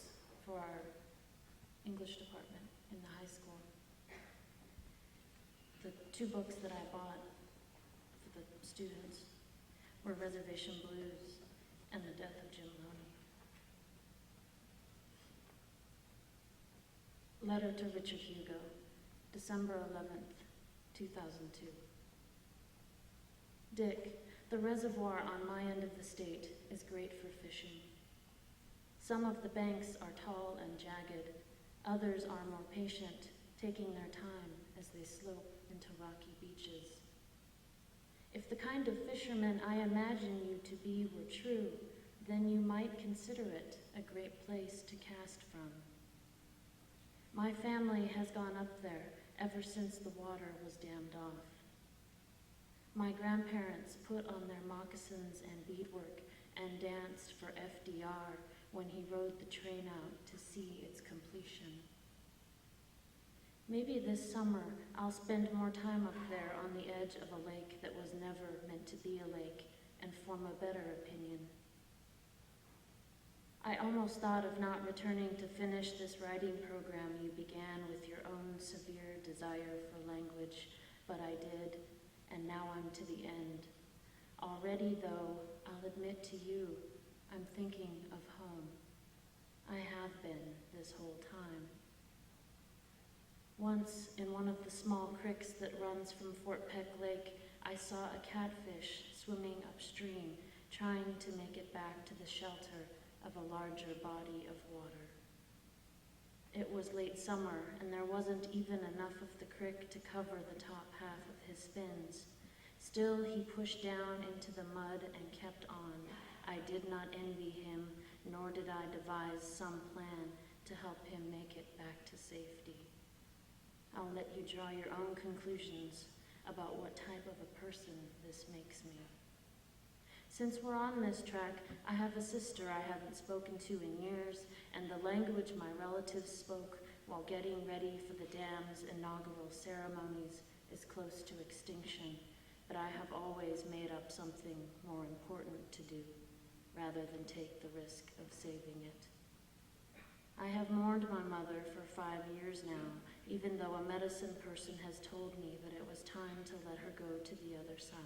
for our English department in the high school. The two books that I bought for the students were Reservation Blues and The Death of Jim Loney. Letter to Richard Hugo, December 11th, 2002. Dick, the reservoir on my end of the state is great for fishing. Some of the banks are tall and jagged, others are more patient, taking their time as they slope into rocky beaches. If the kind of fisherman I imagine you to be were true, then you might consider it a great place to cast from. My family has gone up there ever since the water was dammed off. My grandparents put on their moccasins and beadwork and danced for FDR when he rode the train out to see its completion. Maybe this summer I'll spend more time up there on the edge of a lake that was never meant to be a lake and form a better opinion. I almost thought of not returning to finish this writing program you began with your own severe desire for language, but I did, and now I'm to the end. Already, though, I'll admit to you, I'm thinking of home. I have been this whole time. Once, in one of the small creeks that runs from Fort Peck Lake, I saw a catfish swimming upstream, trying to make it back to the shelter of a larger body of water. It was late summer, and there wasn't even enough of the creek to cover the top half of his fins, Still he pushed down into the mud and kept on. I did not envy him, nor did I devise some plan to help him make it back to safety. I'll let you draw your own conclusions about what type of a person this makes me. Since we're on this track, I have a sister I haven't spoken to in years, and the language my relatives spoke while getting ready for the dam's inaugural ceremonies is close to extinction, but I have always made up something more important to do, rather than take the risk of saving it. I have mourned my mother for 5 years now, even though a medicine person has told me that it was time to let her go to the other side.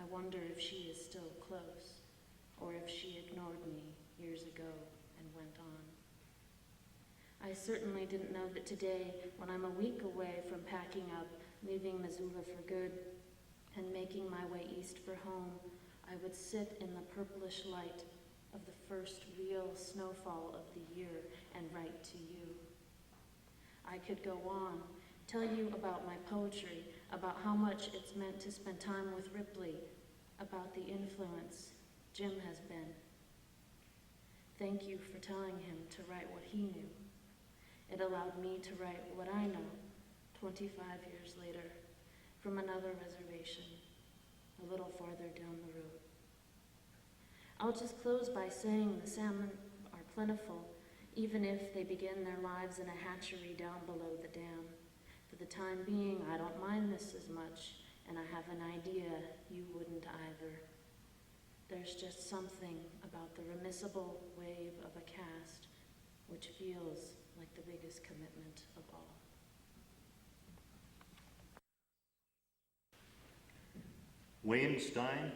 I wonder if she is still close, or if she ignored me years ago and went on. I certainly didn't know that today, when I'm a week away from packing up, leaving Missoula for good, and making my way east for home, I would sit in the purplish light of the first real snowfall of the year and write to you. I could go on, tell you about my poetry, about how much it's meant to spend time with Ripley, about the influence Jim has been. Thank you for telling him to write what he knew. It allowed me to write what I know 25 years later from another reservation, a little farther down the road. I'll just close by saying the salmon are plentiful, even if they begin their lives in a hatchery down below the dam. For the time being, I don't mind this as much, and I have an idea you wouldn't either. There's just something about the remissible wave of a cast which feels like the biggest commitment of all. Wayne Stein,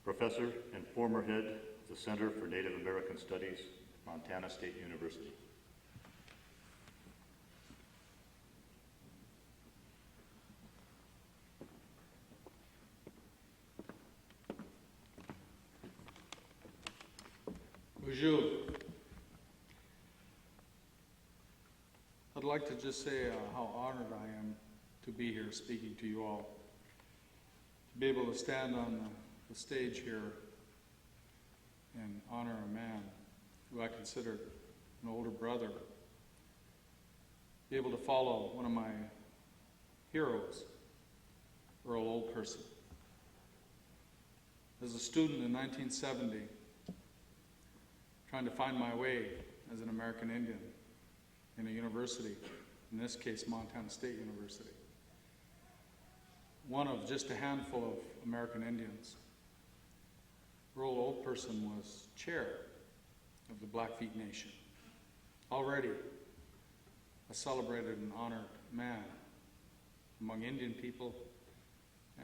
professor and former head of the Center for Native American Studies, Montana State University. Bonjour. I'd like to just say how honored I am to be here speaking to you all. To be able to stand on the stage here and honor a man who I consider an older brother. Be able to follow one of my heroes, Earl Oldperson. As a student in 1970, trying to find my way as an American Indian in a university, in this case Montana State University. One of just a handful of American Indians. Earl Oldperson was chair of the Blackfeet Nation, already a celebrated and honored man among Indian people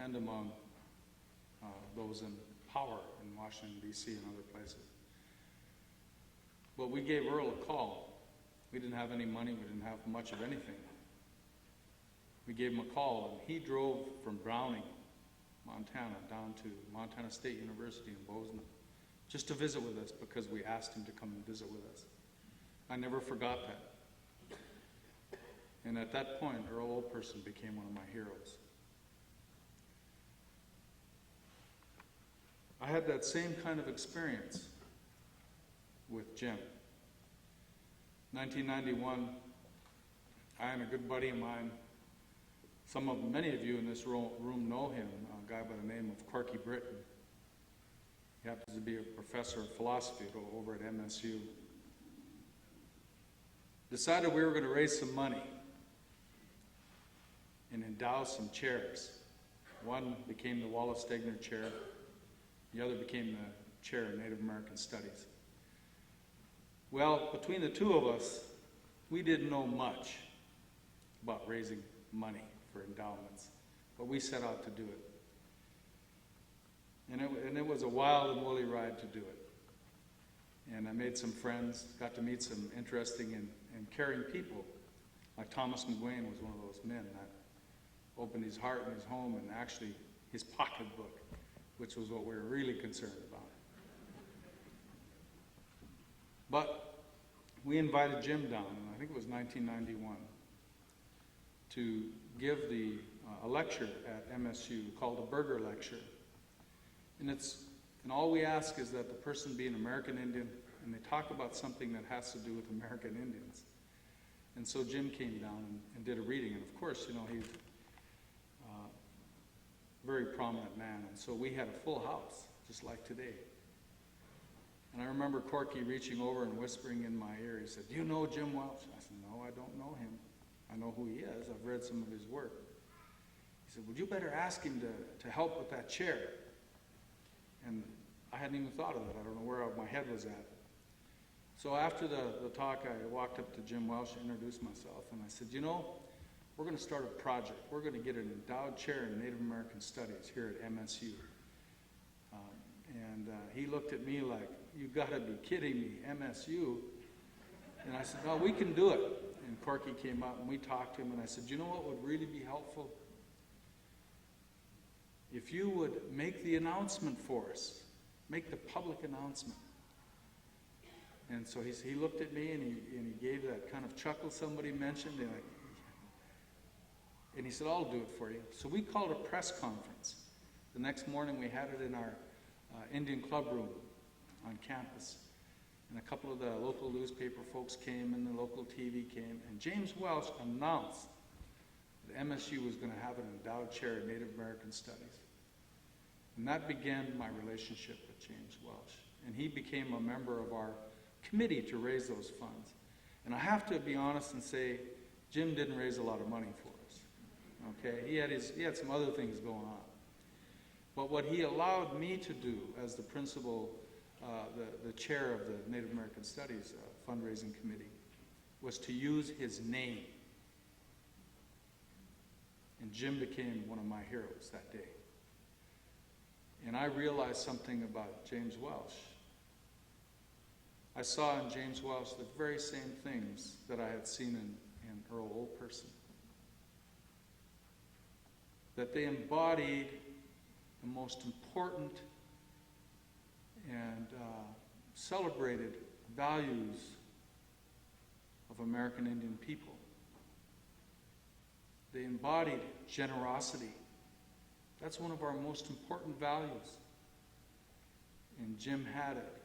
and among those in power in Washington, D.C. and other places. But we gave Earl a call. We didn't have any money, we didn't have much of anything. We gave him a call, and he drove from Browning, Montana, down to Montana State University in Bozeman, just to visit with us because we asked him to come and visit with us. I never forgot that. And at that point, Earl Oldperson became one of my heroes. I had that same kind of experience with Jim. 1991, I and a good buddy of mine, many of you in this room know him, a guy by the name of Corky Britton. He happens to be a professor of philosophy over at MSU. Decided we were going to raise some money and endow some chairs. One became the Wallace Stegner Chair. The other became the Chair in Native American Studies. Well, between the two of us, we didn't know much about raising money for endowments, but we set out to do it. And it was a wild and woolly ride to do it. And I made some friends, got to meet some interesting and caring people. Like Thomas McGuane was one of those men that opened his heart and his home and actually his pocketbook, which was what we were really concerned about. But we invited Jim down, and I think it was 1991, to give the a lecture at MSU called a Burger Lecture. And all we ask is that the person be an American Indian, and they talk about something that has to do with American Indians. And so Jim came down and did a reading, and of course, you know, he's a very prominent man, and so we had a full house, just like today. And I remember Corky reaching over and whispering in my ear, he said, "Do you know Jim Welch?" I said, "No, I don't know him. I know who he is. I've read some of his work." He said, "Well, you better ask him to help with that chair." And I hadn't even thought of that. I don't know where my head was at. So after the talk, I walked up to Jim Welch, introduced myself, and I said, "You know, we're going to start a project. We're going to get an endowed chair in Native American Studies here at MSU. He looked at me like, "You got to be kidding me, MSU?" And I said, "No, we can do it." And Corky came up and we talked to him, and I said, "You know what would really be helpful? If you would make the announcement for us, make the public announcement." And so he looked at me and he gave that kind of chuckle somebody mentioned, and he said, "I'll do it for you." So we called a press conference. The next morning we had it in our Indian club room on campus. And a couple of the local newspaper folks came and the local TV came, and James Welch announced that MSU was going to have an endowed chair in Native American Studies. And that began my relationship with James Welch. And he became a member of our committee to raise those funds. And I have to be honest and say, Jim didn't raise a lot of money for us. Okay, he had some other things going on. But what he allowed me to do as the principal, the chair of the Native American Studies fundraising committee, was to use his name. And Jim became one of my heroes that day. And I realized something about James Welch. I saw in James Welch the very same things that I had seen in Earl Olperson. That they embodied the most important and celebrated values of American Indian people. They embodied generosity. That's one of our most important values. And Jim had it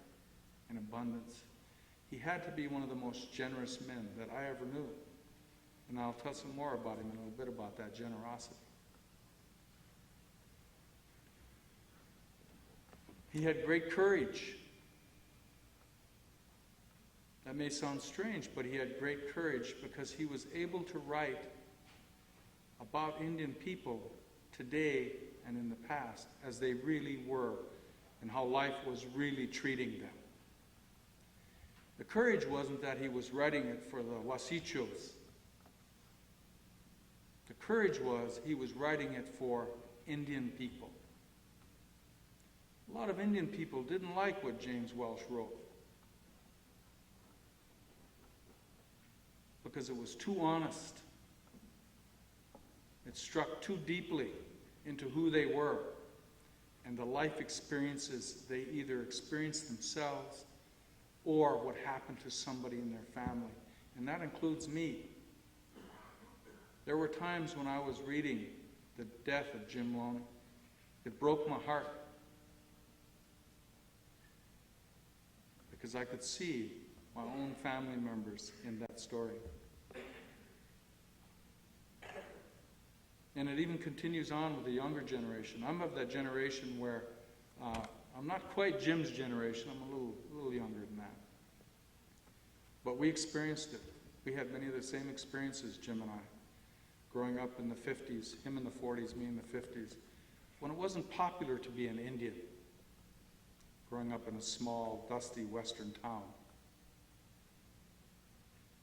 in abundance. He had to be one of the most generous men that I ever knew. And I'll tell some more about him in a little bit about that generosity. He had great courage. That may sound strange, but he had great courage because he was able to write about Indian people today and in the past as they really were and how life was really treating them. The courage wasn't that he was writing it for the Wasichos. The courage was he was writing it for Indian people. A lot of Indian people didn't like what James Welch wrote because it was too honest. It struck too deeply into who they were and the life experiences they either experienced themselves or what happened to somebody in their family. And that includes me. There were times when I was reading The Death of Jim Loney. It broke my heart because I could see my own family members in that story. And it even continues on with the younger generation. I'm of that generation where I'm not quite Jim's generation. I'm a little younger than that. But we experienced it. We had many of the same experiences, Jim and I, growing up in the 50s, him in the 40s, me in the 50s, when it wasn't popular to be an Indian, growing up in a small, dusty western town.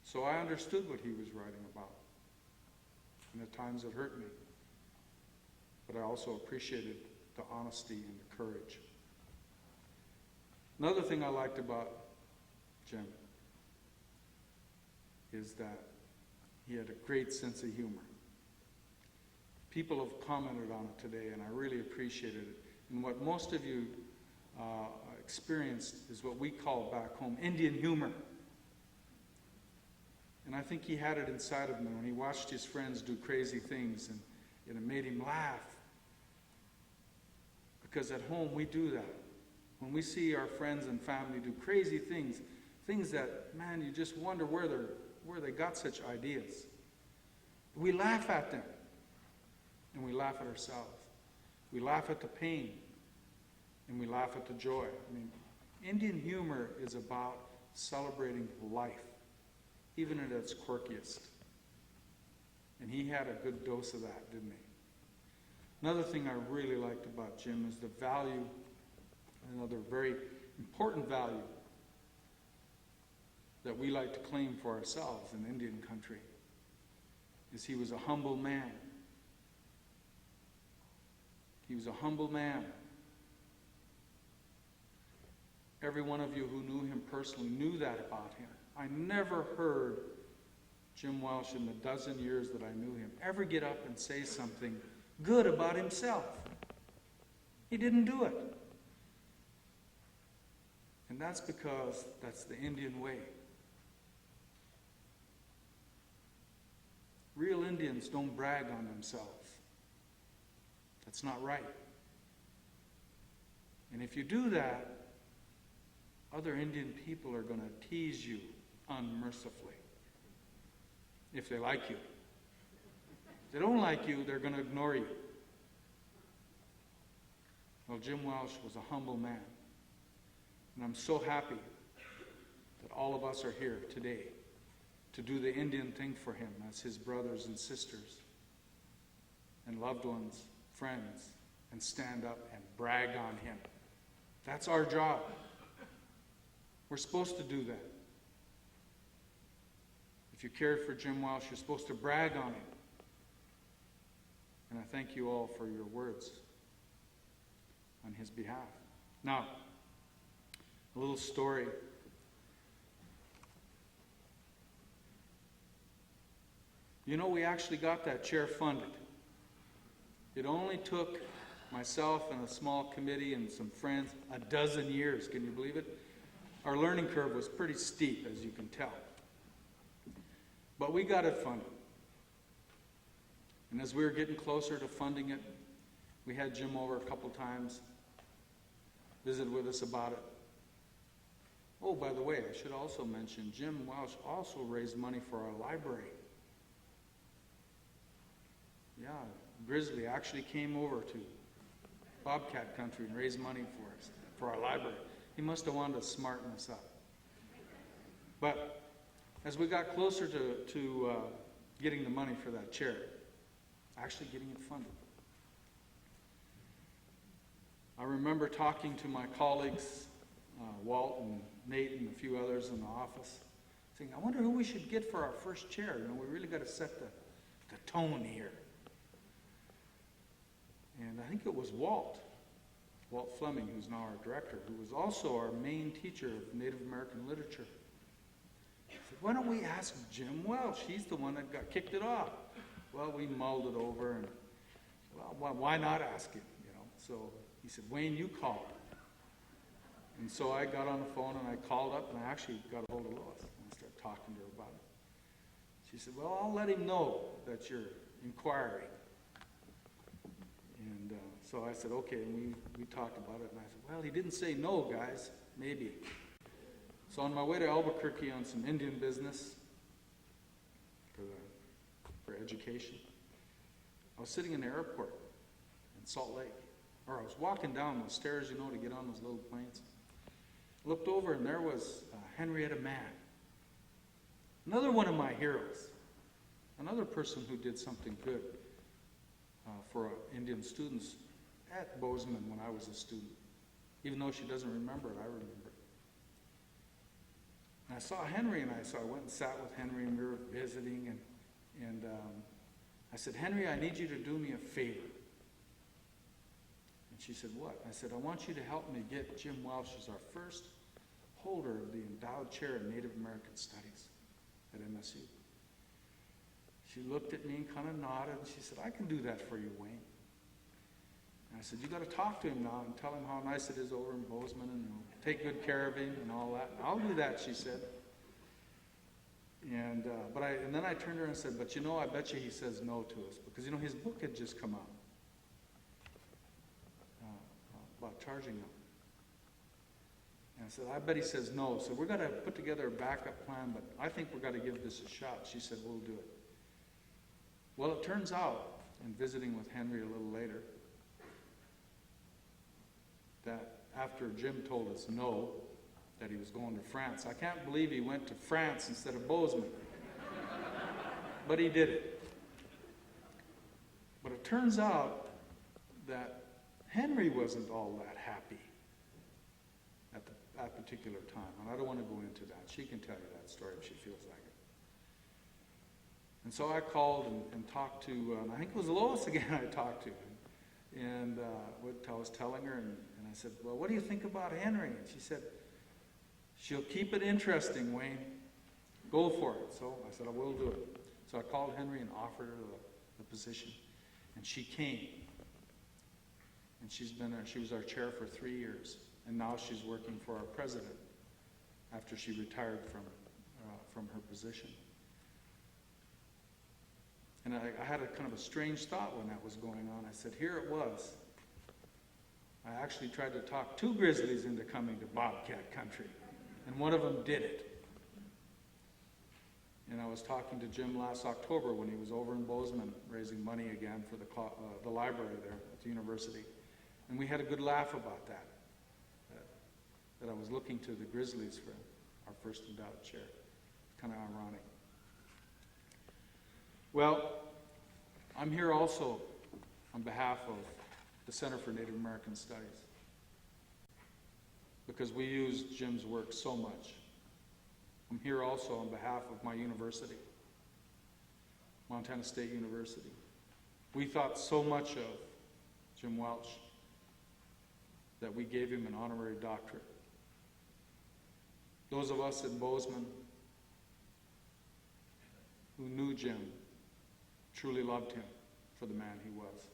So I understood what he was writing about. And at times it hurt me. But I also appreciated the honesty and the courage. Another thing I liked about Jim is that he had a great sense of humor. People have commented on it today, and I really appreciated it. And what most of you experienced is what we call back home Indian humor. And I think he had it inside of him when he watched his friends do crazy things, and and it made him laugh. Because at home we do that. When we see our friends and family do crazy things, things that, man, you just wonder where they got such ideas. We laugh at them, and we laugh at ourselves. We laugh at the pain, and we laugh at the joy. I mean, Indian humor is about celebrating life, even at its quirkiest. And he had a good dose of that, didn't he? Another thing I really liked about Jim is the value, another very important value that we like to claim for ourselves in Indian country, is he was a humble man. He was a humble man. Every one of you who knew him personally knew that about him. I never heard Jim Welch in the dozen years that I knew him ever get up and say something good about himself. He didn't do it. And that's because that's the Indian way. Real Indians don't brag on themselves. That's not right. And if you do that, other Indian people are going to tease you unmercifully. If they like you. If they don't like you, they're going to ignore you. Well, Jim Welch was a humble man. And I'm so happy that all of us are here today to do the Indian thing for him as his brothers and sisters and loved ones, friends, and stand up and brag on him. That's our job. We're supposed to do that. If you cared for Jim Welch, you're supposed to brag on him. And I thank you all for your words on his behalf. Now, a little story. You know, we actually got that chair funded. It only took myself and a small committee and some friends a dozen years. Can you believe it? Our learning curve was pretty steep, as you can tell. But we got it funded. And as we were getting closer to funding it, we had Jim over a couple times, visit with us about it. Oh, by the way, I should also mention, Jim Welch also raised money for our library. Yeah, Grizzly actually came over to Bobcat Country and raised money for us, for our library. He must have wanted to smarten us up. But as we got closer to getting the money for that chair, actually getting it funded, I remember talking to my colleagues, Walt and Nate and a few others in the office, saying, I wonder who we should get for our first chair. You know, we really got to set the tone here. And I think it was Walt Fleming, who's now our director, who was also our main teacher of Native American literature. He said, why don't we ask Jim Welch? He's the one that got kicked it off. Well, we mulled it over, and well, why not ask him? You know. So he said, Wayne, you call. And so I got on the phone and I called up and I actually got a hold of Lois and I started talking to her about it. She said, well, I'll let him know that you're inquiring. And so I said, okay, and we talked about it, and I said, well, he didn't say no, guys, maybe. So on my way to Albuquerque on some Indian business for education, I was sitting in the airport in Salt Lake, or I was walking down those stairs, you know, to get on those little planes. Looked over, and there was Henrietta Mann, another one of my heroes, another person who did something good for Indian students at Bozeman when I was a student. Even though she doesn't remember it, I remember it. And I saw Henry, and I went and sat with Henry, and we were visiting, and I said, Henry, I need you to do me a favor. And she said, what? I said, I want you to help me get Jim Welch as our first holder of the endowed chair in Native American Studies at MSU. She looked at me and kind of nodded, and she said, I can do that for you, Wayne. And I said, you got to talk to him now and tell him how nice it is over in Bozeman, and take good care of him and all that. I'll do that, she said. And then I turned around and said, but I bet you he says no to us, because his book had just come out about charging Elk. And I said, I bet he says no. So we're going to put together a backup plan, but I think we're going to give this a shot. She said, we'll do it. Well, it turns out, in visiting with Henry a little later, that after Jim told us no, that he was going to France. I can't believe he went to France instead of Bozeman. But he did it. But it turns out that Henry wasn't all that happy at that particular time. And I don't want to go into that. She can tell you that story if she feels like it. And so I called and talked to, I think it was Lois again I talked to. And I was telling her, and I said, well, what do you think about Henry? And she said, she'll keep it interesting, Wayne. Go for it. So I said, I will do it. So I called Henry and offered her the position. And she came. And she was our chair for 3 years. And now she's working for our president after she retired from her position. And I had a kind of a strange thought when that was going on. I said, here it was. I actually tried to talk 2 grizzlies into coming to Bobcat country. And one of them did it. And I was talking to Jim last October when he was over in Bozeman raising money again for the library there at the university. And we had a good laugh about that I was looking to the Grizzlies for our first endowed chair. Kind of ironic. Well, I'm here also on behalf of the Center for Native American Studies, because we use Jim's work so much. I'm here also on behalf of my university, Montana State University. We thought so much of Jim Welch that we gave him an honorary doctorate. Those of us in Bozeman who knew Jim truly loved him for the man he was,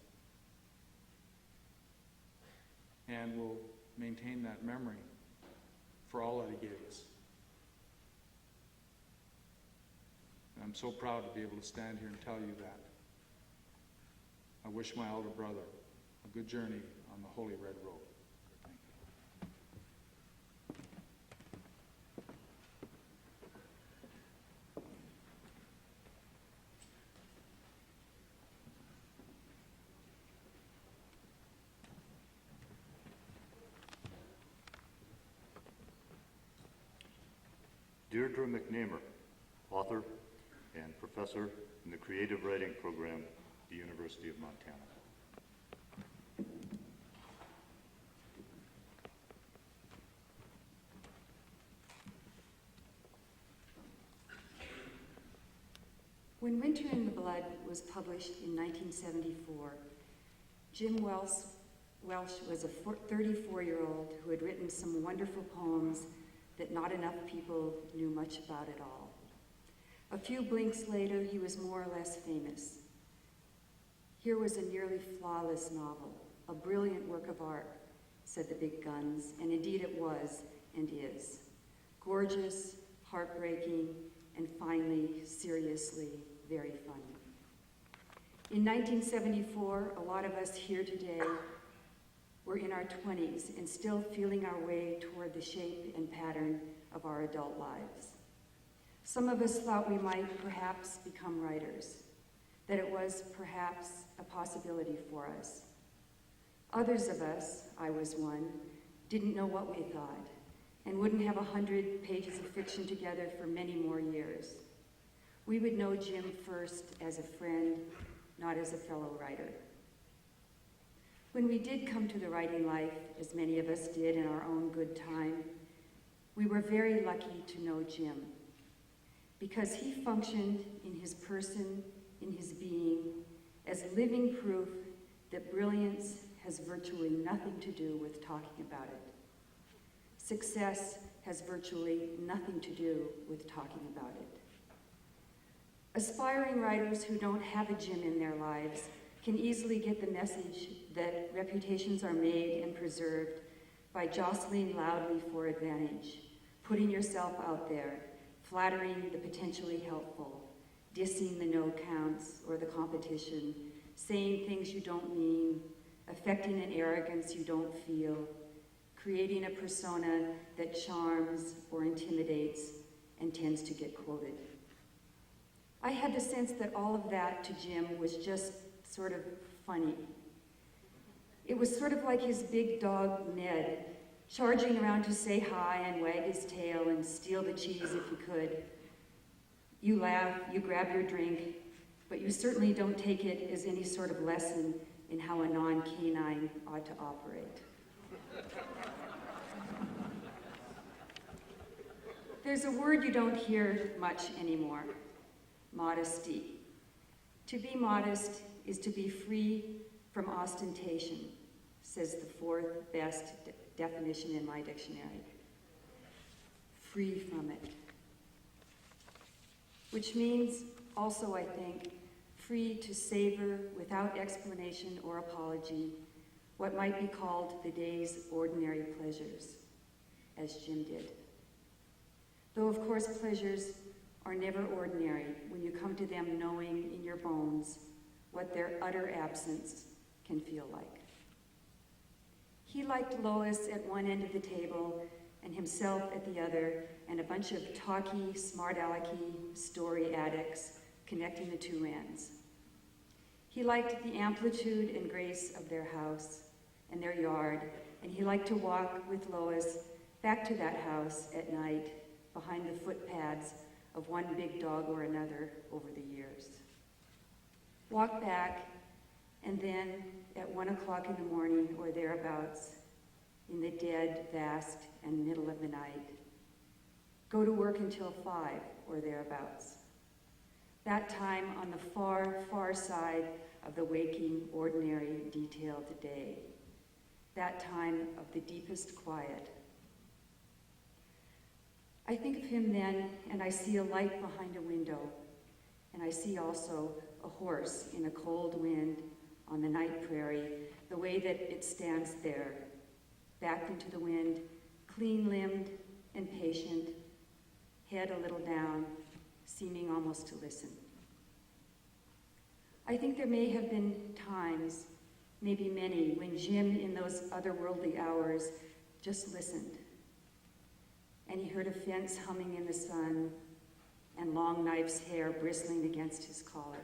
and will maintain that memory for all that he gave us. And I'm so proud to be able to stand here and tell you that. I wish my elder brother a good journey on the Holy Red Road. Thank you. Deirdre McNamer, author and professor in the creative writing program at the University of Montana. When Winter in the Blood was published in 1974, Jim Welch was a 34-year-old who had written some wonderful poems that not enough people knew much about at all. A few blinks later, he was more or less famous. Here was a nearly flawless novel, a brilliant work of art, said the big guns, and indeed it was and is. Gorgeous, heartbreaking, and finally, seriously, very funny. In 1974, a lot of us here today were in our 20s and still feeling our way toward the shape and pattern of our adult lives. Some of us thought we might perhaps become writers, that it was perhaps a possibility for us. Others of us, I was one, didn't know what we thought and wouldn't have 100 pages of fiction together for many more years. We would know Jim first as a friend, not as a fellow writer. When we did come to the writing life, as many of us did in our own good time, we were very lucky to know Jim, because he functioned in his person, in his being, as living proof that brilliance has virtually nothing to do with talking about it. Success has virtually nothing to do with talking about it. Aspiring writers who don't have a Jim in their lives can easily get the message that reputations are made and preserved by jostling loudly for advantage, putting yourself out there, flattering the potentially helpful, dissing the no counts or the competition, saying things you don't mean, affecting an arrogance you don't feel, creating a persona that charms or intimidates and tends to get quoted. I had the sense that all of that to Jim was just sort of funny. It was sort of like his big dog, Ned, charging around to say hi and wag his tail and steal the cheese if he could. You laugh, you grab your drink, but you certainly don't take it as any sort of lesson in how a non-canine ought to operate. There's a word you don't hear much anymore: modesty. To be modest is to be free from ostentation, says the fourth best definition in my dictionary. Free from it. Which means also, I think, free to savor without explanation or apology what might be called the day's ordinary pleasures, as Jim did. Though, of course, pleasures are never ordinary when you come to them knowing in your bones what their utter absence can feel like. He liked Lois at one end of the table and himself at the other, and a bunch of talky, smart-alecky story addicts connecting the two ends. He liked the amplitude and grace of their house and their yard, and he liked to walk with Lois back to that house at night behind the footpads of one big dog or another over the years. Walk back, and then at 1 o'clock in the morning or thereabouts, in the dead, vast, and middle of the night, go to work until 5 or thereabouts. That time on the far, far side of the waking, ordinary, detailed day. That time of the deepest quiet. I think of him then, and I see a light behind a window, and I see also a horse in a cold wind on the night prairie, the way that it stands there, backed into the wind, clean-limbed and patient, head a little down, seeming almost to listen. I think there may have been times, maybe many, when Jim in those otherworldly hours just listened. And he heard a fence humming in the sun and Long Knife's hair bristling against his collar.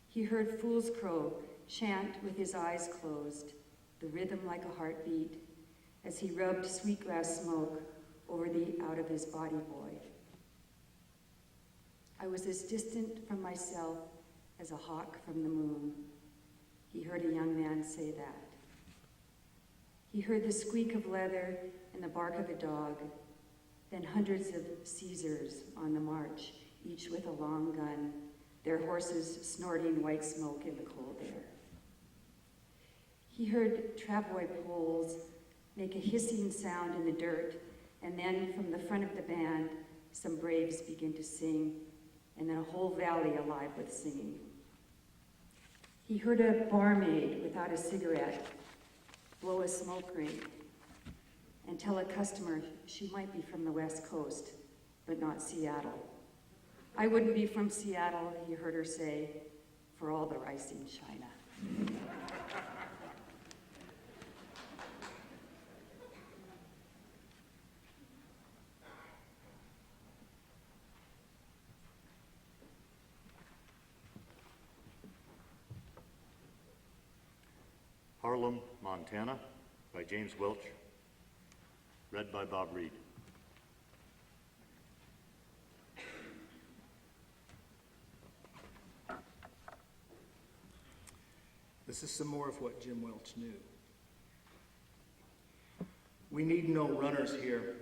He heard Fool's Crow chant with his eyes closed, the rhythm like a heartbeat, as he rubbed sweetgrass smoke over the out-of-his-body boy. I was as distant from myself as a hawk from the moon. He heard a young man say that. He heard the squeak of leather and the bark of a dog, then hundreds of Caesars on the march, each with a long gun, their horses snorting white smoke in the cold air. He heard travois poles make a hissing sound in the dirt, and then from the front of the band, some braves begin to sing, and then a whole valley alive with singing. He heard a barmaid without a cigarette blow a smoke ring and tell a customer she might be from the West Coast, but not Seattle. I wouldn't be from Seattle, he heard her say, for all the rice in China. Harlem, Montana, by James Welch, read by Bob Reed. This is some more of what Jim Welch knew. We need no runners here.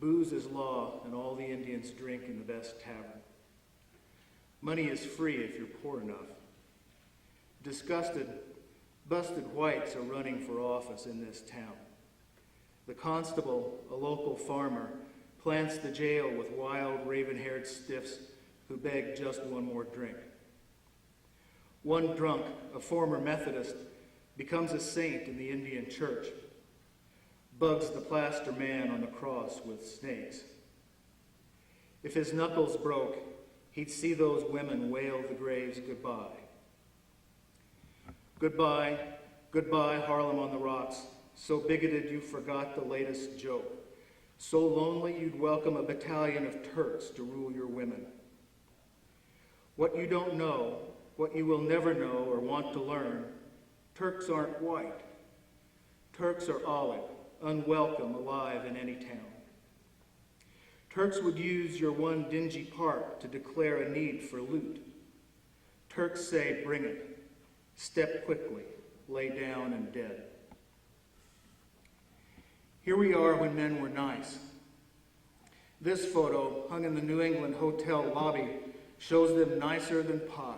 Booze is law, and all the Indians drink in the best tavern. Money is free if you're poor enough. Disgusted, busted whites are running for office in this town. The constable, a local farmer, plants the jail with wild, raven-haired stiffs who beg just one more drink. One drunk, a former Methodist, becomes a saint in the Indian church, bugs the plaster man on the cross with snakes. If his knuckles broke, he'd see those women wail the graves goodbye. Goodbye, goodbye, Harlem on the rocks, so bigoted you forgot the latest joke. So lonely you'd welcome a battalion of Turks to rule your women. What you don't know, what you will never know or want to learn, Turks aren't white. Turks are olive, unwelcome, alive in any town. Turks would use your one dingy park to declare a need for loot. Turks say, bring it. Step quickly, lay down and dead. Here we are when men were nice. This photo, hung in the New England hotel lobby, shows them nicer than pie,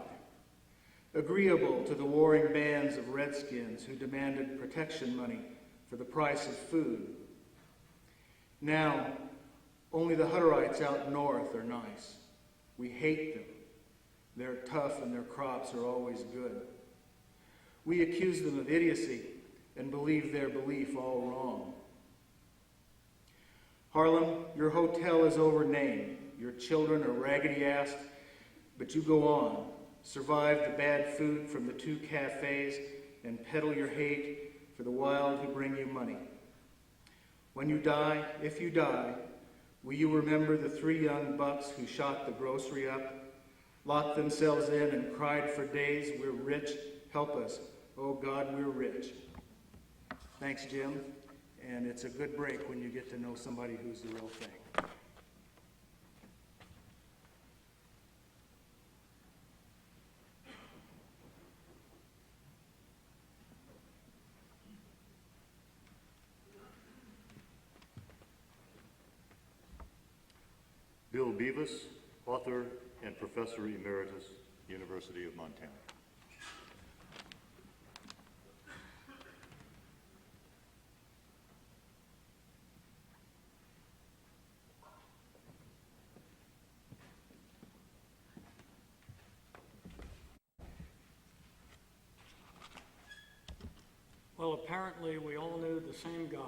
agreeable to the warring bands of redskins who demanded protection money for the price of food. Now, only the Hutterites out north are nice. We hate them. They're tough and their crops are always good. We accuse them of idiocy and believe their belief all wrong. Harlem, your hotel is overnamed. Your children are raggedy-assed, but you go on, survive the bad food from the 2 cafes, and peddle your hate for the wild who bring you money. When you die, if you die, will you remember the 3 young bucks who shot the grocery up, locked themselves in and cried for days, we're rich, help us, oh God, we're rich. Thanks, Jim, and it's a good break when you get to know somebody who's the real thing. Bill Beavis, author and professor emeritus, University of Montana. Well, apparently we all knew the same guy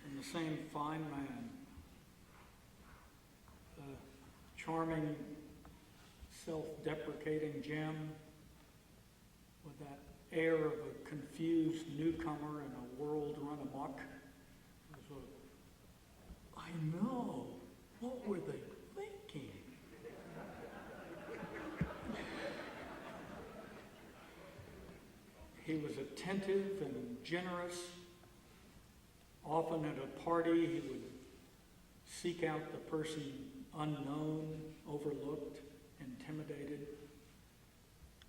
and the same fine man. Charming, self-deprecating Jim with that air of a confused newcomer in a world run amok. I know. What were they thinking? He was attentive and generous. Often at a party, he would seek out the person unknown, overlooked, intimidated,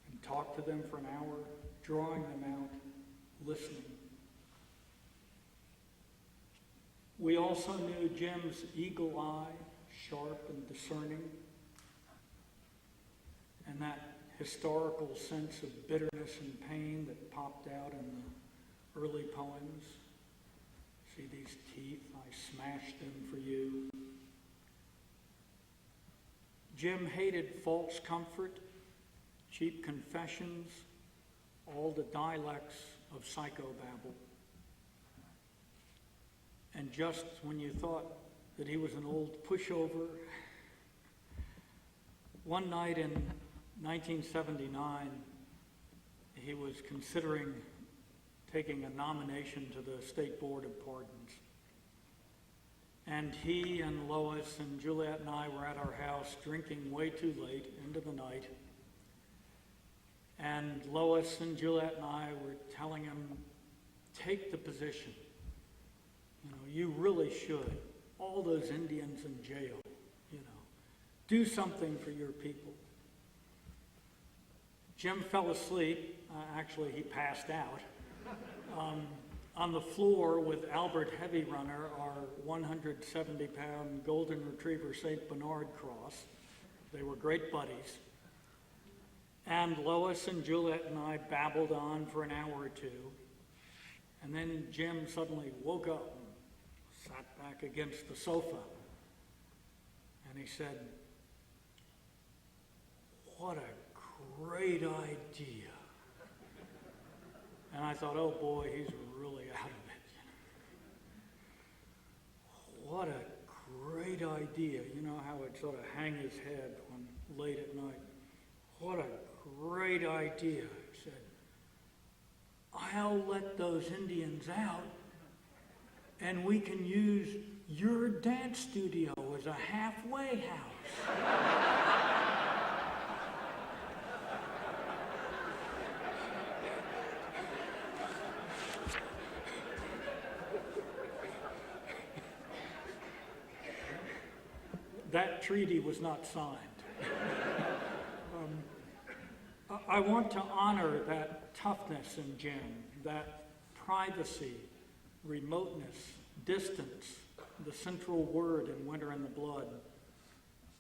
and talk to them for an hour, drawing them out, listening. We also knew Jim's eagle eye, sharp and discerning, and that historical sense of bitterness and pain that popped out in the early poems. See these teeth, I smashed them for you. Jim hated false comfort, cheap confessions, all the dialects of psychobabble. And just when you thought that he was an old pushover, one night in 1979, he was considering taking a nomination to the State Board of Pardons. And he and Lois and Juliet and I were at our house drinking way too late into the night. And Lois and Juliet and I were telling him, take the position. You know, you really should. All those Indians in jail, you know. Do something for your people. Jim fell asleep. Actually, he passed out. On the floor with Albert Heavy Runner, our 170-pound golden retriever St. Bernard cross. They were great buddies. And Lois and Juliet and I babbled on for an hour or two. And then Jim suddenly woke up and sat back against the sofa. And he said, "What a great idea." And I thought, oh boy, he's really out of it. What a great idea. You know how it sort of hang his head on late at night. What a great idea, he said. I'll let those Indians out, and we can use your dance studio as a halfway house. That treaty was not signed. I want to honor that toughness in Jim, that privacy, remoteness, distance, the central word in Winter in the Blood,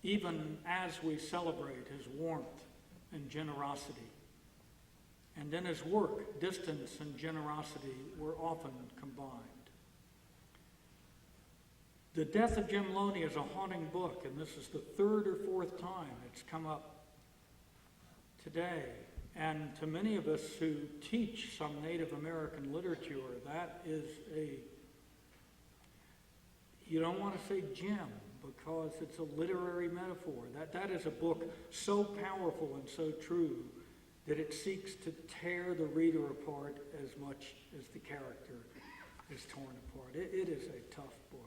even as we celebrate his warmth and generosity. And in his work, distance and generosity were often combined. The Death of Jim Loney is a haunting book, and this is the third or fourth time it's come up today. And to many of us who teach some Native American literature, that is you don't want to say gem because it's a literary metaphor. That is a book so powerful and so true that it seeks to tear the reader apart as much as the character is torn apart. It is a tough book.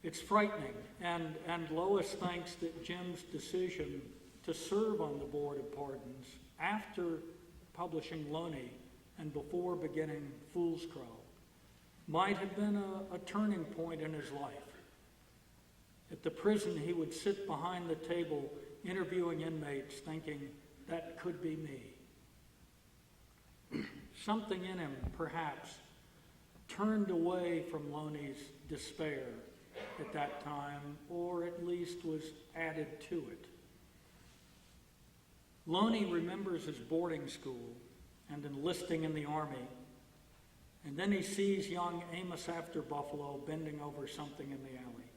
It's frightening, and Lois thinks that Jim's decision to serve on the Board of Pardons after publishing Loney and before beginning Fool's Crow might have been a turning point in his life. At the prison, he would sit behind the table interviewing inmates thinking, that could be me. Something in him, perhaps, turned away from Loney's despair at that time, or at least was added to it. Loney remembers his boarding school and enlisting in the Army, and then he sees young Amos After Buffalo bending over something in the alley.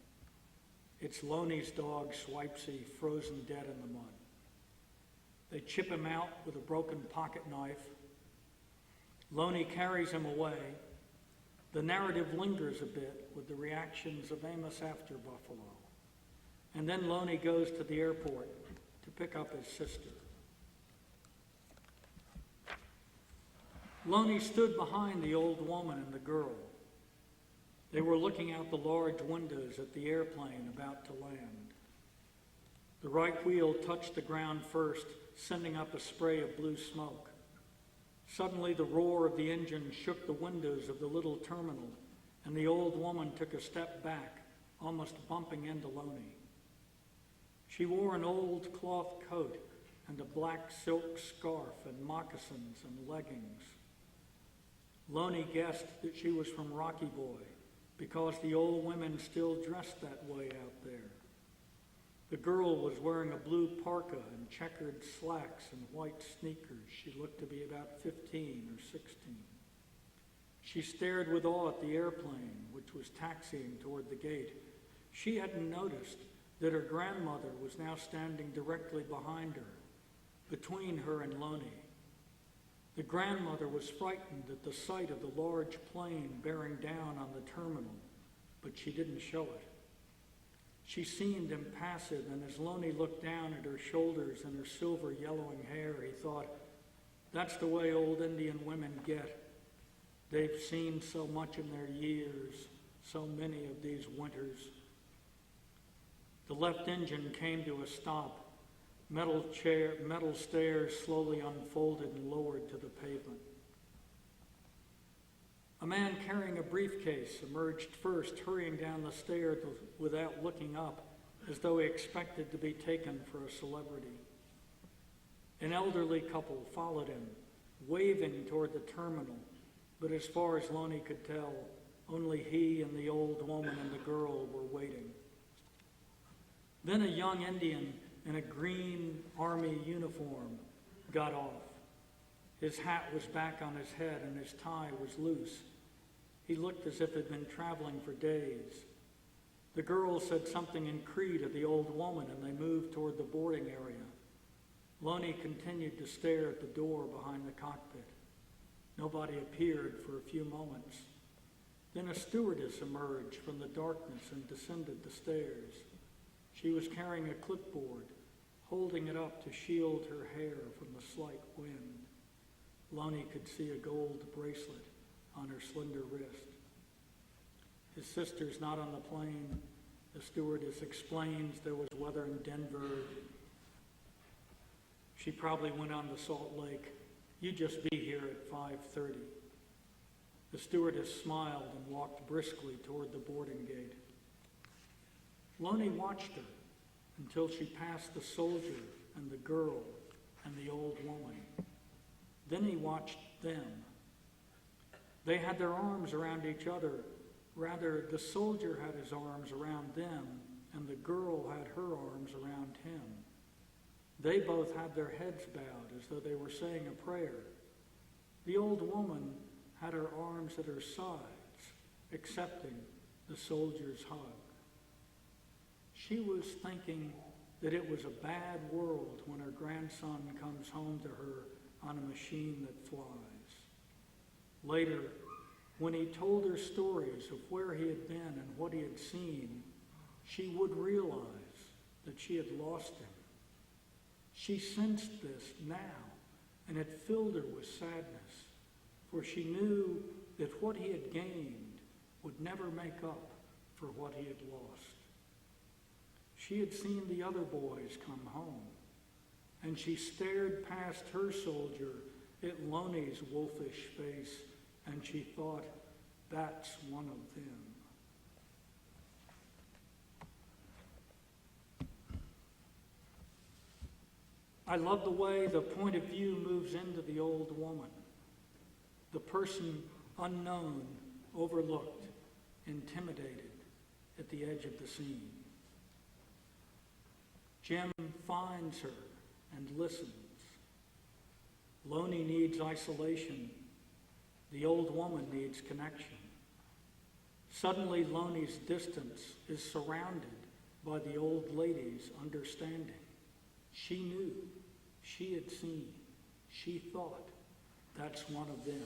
It's Loney's dog, Swipesy, frozen dead in the mud. They chip him out with a broken pocket knife. Loney carries him away. The narrative lingers a bit with the reactions of Amos After Buffalo. And then Loney goes to the airport to pick up his sister. Loney stood behind the old woman and the girl. They were looking out the large windows at the airplane about to land. The right wheel touched the ground first, sending up a spray of blue smoke. Suddenly, the roar of the engine shook the windows of the little terminal, and the old woman took a step back, almost bumping into Loney. She wore an old cloth coat and a black silk scarf and moccasins and leggings. Loney guessed that she was from Rocky Boy because the old women still dressed that way out there. The girl was wearing a blue parka and checkered slacks and white sneakers. She looked to be about 15 or 16. She stared with awe at the airplane, which was taxiing toward the gate. She hadn't noticed that her grandmother was now standing directly behind her, between her and Loney. The grandmother was frightened at the sight of the large plane bearing down on the terminal, but she didn't show it. She seemed impassive, and as Loney looked down at her shoulders and her silver yellowing hair, he thought, that's the way old Indian women get. They've seen so much in their years, so many of these winters. The left engine came to a stop. Metal stairs slowly unfolded and lowered to the pavement. A man carrying a briefcase emerged first, hurrying down the stairs without looking up, as though he expected to be taken for a celebrity. An elderly couple followed him, waving toward the terminal, but as far as Loney could tell, only he and the old woman and the girl were waiting. Then a young Indian in a green army uniform got off. His hat was back on his head and his tie was loose. He looked as if he'd been traveling for days. The girl said something in Cree to the old woman, and they moved toward the boarding area. Loney continued to stare at the door behind the cockpit. Nobody appeared for a few moments. Then a stewardess emerged from the darkness and descended the stairs. She was carrying a clipboard, holding it up to shield her hair from the slight wind. Loney could see a gold bracelet on her slender wrist. His sister's not on the plane. The stewardess explains there was weather in Denver. She probably went on to Salt Lake. You just be here at 5:30. The stewardess smiled and walked briskly toward the boarding gate. Loney watched her until she passed the soldier and the girl and the old woman. Then he watched them. They had their arms around each other. Rather, the soldier had his arms around them, and the girl had her arms around him. They both had their heads bowed as though they were saying a prayer. The old woman had her arms at her sides, accepting the soldier's hug. She was thinking that it was a bad world when her grandson comes home to her on a machine that flies. Later, when he told her stories of where he had been and what he had seen, she would realize that she had lost him. She sensed this now, and it filled her with sadness, for she knew that what he had gained would never make up for what he had lost. She had seen the other boys come home, and she stared past her soldier at Loney's wolfish face, and she thought, that's one of them. I love the way the point of view moves into the old woman. The person unknown, overlooked, intimidated at the edge of the scene. Jim finds her and listens. Loney needs isolation. The old woman needs connection. Suddenly, Loney's distance is surrounded by the old lady's understanding. She knew, she had seen, she thought, that's one of them.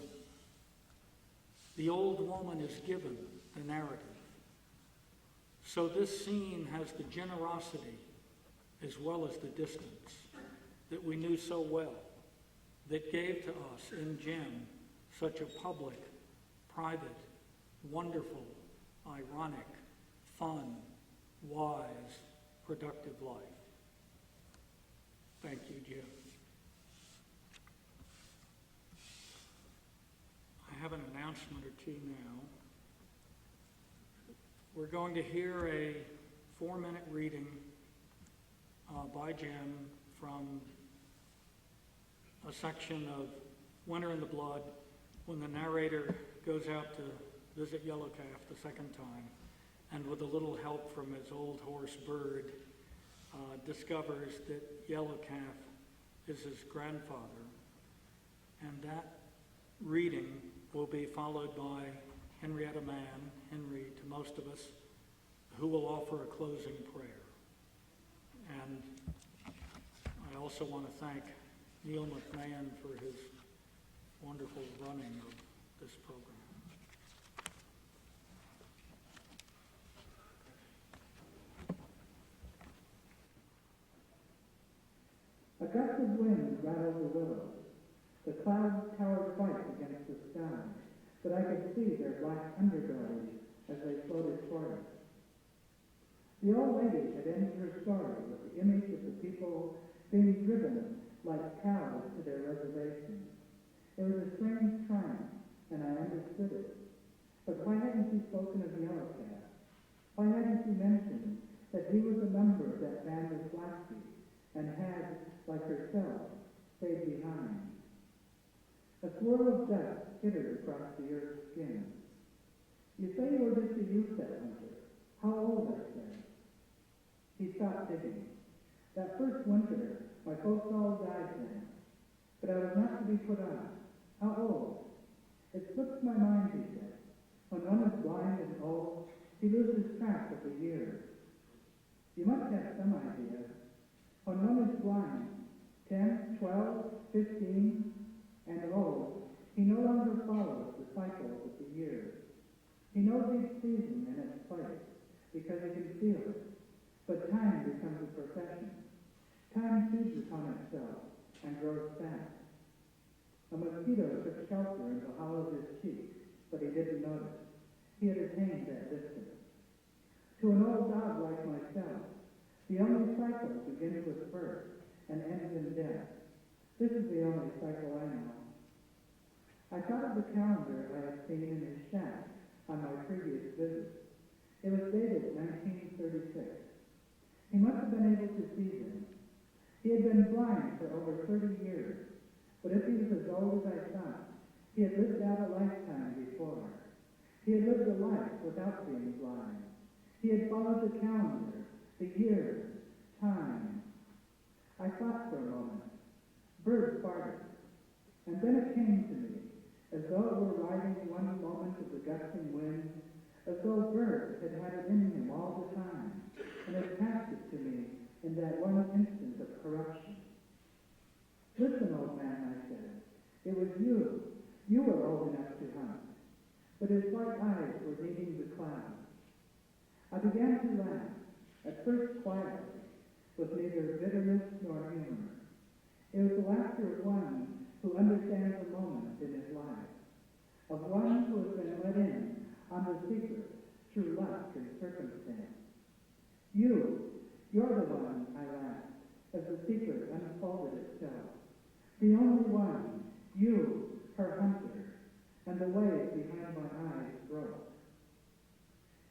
The old woman is given the narrative. So this scene has the generosity as well as the distance that we knew so well, that gave to us in Jim such a public, private, wonderful, ironic, fun, wise, productive life. Thank you, Jim. I have an announcement or two now. We're going to hear a 4-minute reading by Jim from a section of Winter in the Blood when the narrator goes out to visit Yellowcalf the second time, and with a little help from his old horse Bird, discovers that Yellowcalf is his grandfather. And that reading will be followed by Henrietta Mann, Henry to most of us, who will offer a closing prayer. And I also want to thank Neil McMahon for his wonderful running of this program. A gust of wind rattled the willows. The clouds towered white against the sky, but I could see their black underbellies as they floated toward us. The old lady had ended her story with the image of the people being driven like cows to their reservations. It was a strange triumph, and I understood it. But why hadn't she spoken of Yellowcalf? Why hadn't she mentioned that he was a member of that band of Blackfeet and had, like herself, stayed behind? A swirl of dust hit her across the earth's skin. You say you were just a youth that winter. How old, I said. He stopped digging. That first winter, my folks all died then, but I was not to be put on. How old? It slips my mind, he said. When one is blind and old, he loses track of the years. You must have some idea. When one is blind, 10, 12, 15, and old, he no longer follows the cycles of the years. He knows each season and its place because he can feel it. But time becomes a profession. Time feeds upon itself and grows fast. A mosquito took shelter in the hollow of his cheek, but he didn't notice. He had attained that distance. To an old dog like myself, the only cycle begins with birth and ends in death. This is the only cycle I know. I thought of the calendar I had seen in his shack on my previous visit. It was dated 1936. He must have been able to see them. He had been blind for over 30 years, but if he was as old as I thought, he had lived out a lifetime before. He had lived a life without being blind. He had followed the calendar, the years, time. I thought for a moment. Birds farted. And then it came to me, as though it were riding one moment of the gusting wind, as though Bird had had it in him all the time, and had passed it to me in that one instant of corruption. Listen, old man, I said. It was you. You were old enough to hunt. But his white eyes were meeting the clouds. I began to laugh, at first quietly, with neither bitterness nor humor. It was the laughter of one who understands a moment in his life, of one who has been let in on the secret through luck and circumstance. You're the one, I laughed, as the secret unfolded itself. The only one, you, her hunter, and the waves behind my eyes broke.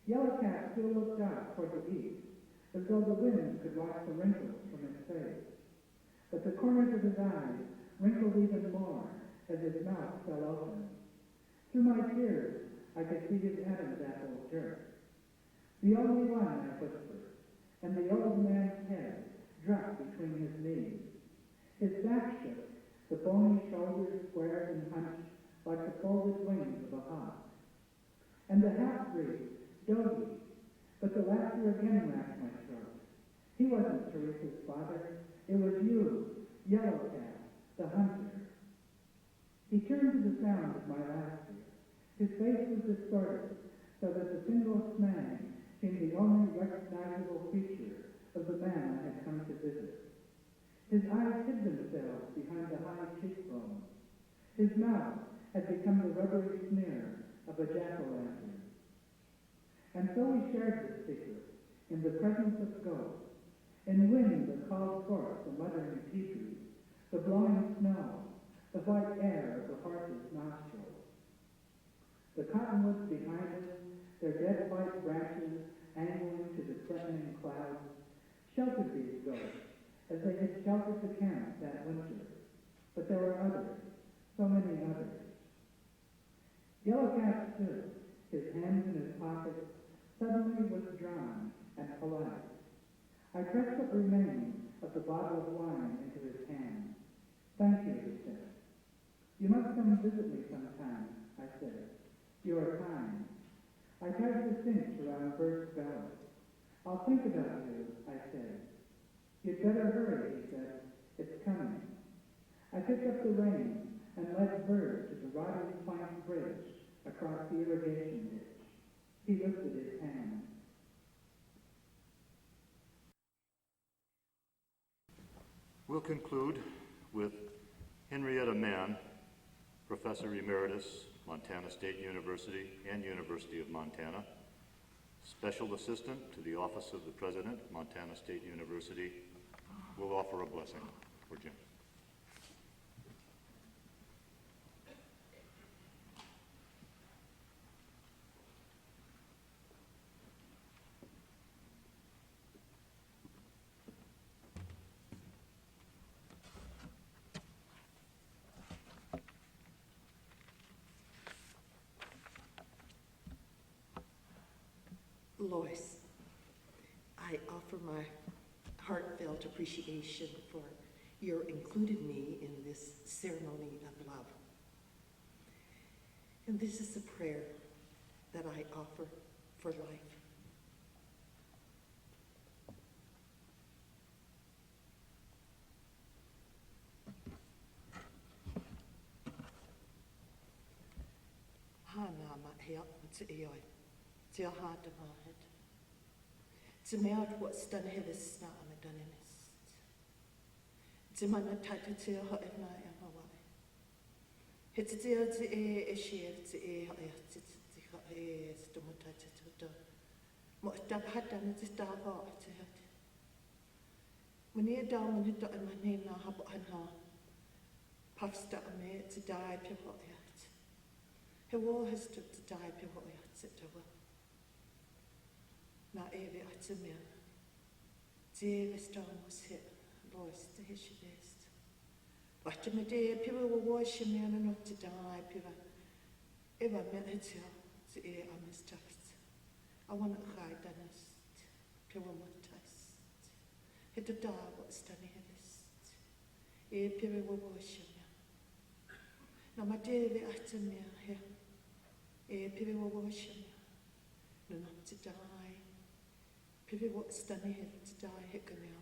Yellow Cat still looked out toward the east, as though the wind could wash the wrinkles from his face. But the corners of his eyes wrinkled even more as his mouth fell open. Through my tears, I could see his Adam's apple jerk. The only one, I whispered, and the old man's head dropped between his knees. His back shook, the bony shoulders squared and hunched like the folded wings of a hawk. And the half-breed, Doggy, but the laughter again racked my throat. He wasn't Teresa's father. It was you, Yellow Cat, the hunter. He turned to the sound of my laughter. His face was distorted, so that the single snag seemed the only recognizable feature of the man I had come to visit. His eyes hid themselves behind the high cheekbones. His mouth had become the rubbery sneer of a jack-o'-lantern. And so we shared this secret in the presence of ghosts, in wind that called forth the muttering teepees, the blowing snow, the white air of the horse's nostrils. The cottonwoods behind us, their dead white branches angling to the threatening clouds, sheltered these ghosts as they had sheltered the camp that winter. But there were others, so many others. Yellow Cat stood, his hands in his pockets, suddenly withdrawn and polite. I pressed what remained of the bottle of wine into his hand. Thank you, he said. You must come visit me sometime, I said. You are kind. I tied the cinch around Bert's belly. I'll think about you, I said. You'd better hurry, he said. It's coming. I picked up the reins and led Bert to the rotting plank bridge across the irrigation ditch. He lifted his hand. We'll conclude with Henrietta Mann, Professor Emeritus, Montana State University and University of Montana, Special Assistant to the Office of the President, Montana State University, will offer a blessing for Jim. Lois, I offer my heartfelt appreciation for your included me in this ceremony of love. And this is a prayer that I offer for life. Hanama hea, te eoi, te aha de mahed. Te mead wat stan hevis na am danenist. Te mana tata te aha e na e Hawaii. He te tea te e shev te e ha e te ha e stomata te tuta. Mo tab hata na te stava te hati. Mani e dao mani ta e mani na habo anha. Pafsta me te dai pe ho e hati. He war has to dai pe ho e hati te wa. Na ewe ate mea. Te vestan was hit. Lois te hishi best. Wata me de piwa wa washi mea na no te dai piwa. Ewa mea hitia te e amistafts. I want to hide danest. Piwa matast. He te da wa stani hevist. E piwa wa washi mea. Na ma de ewe ate mea he. E piwa wa washi mea. No no te dai. Piwa wa stani he te dai he ka mea mea.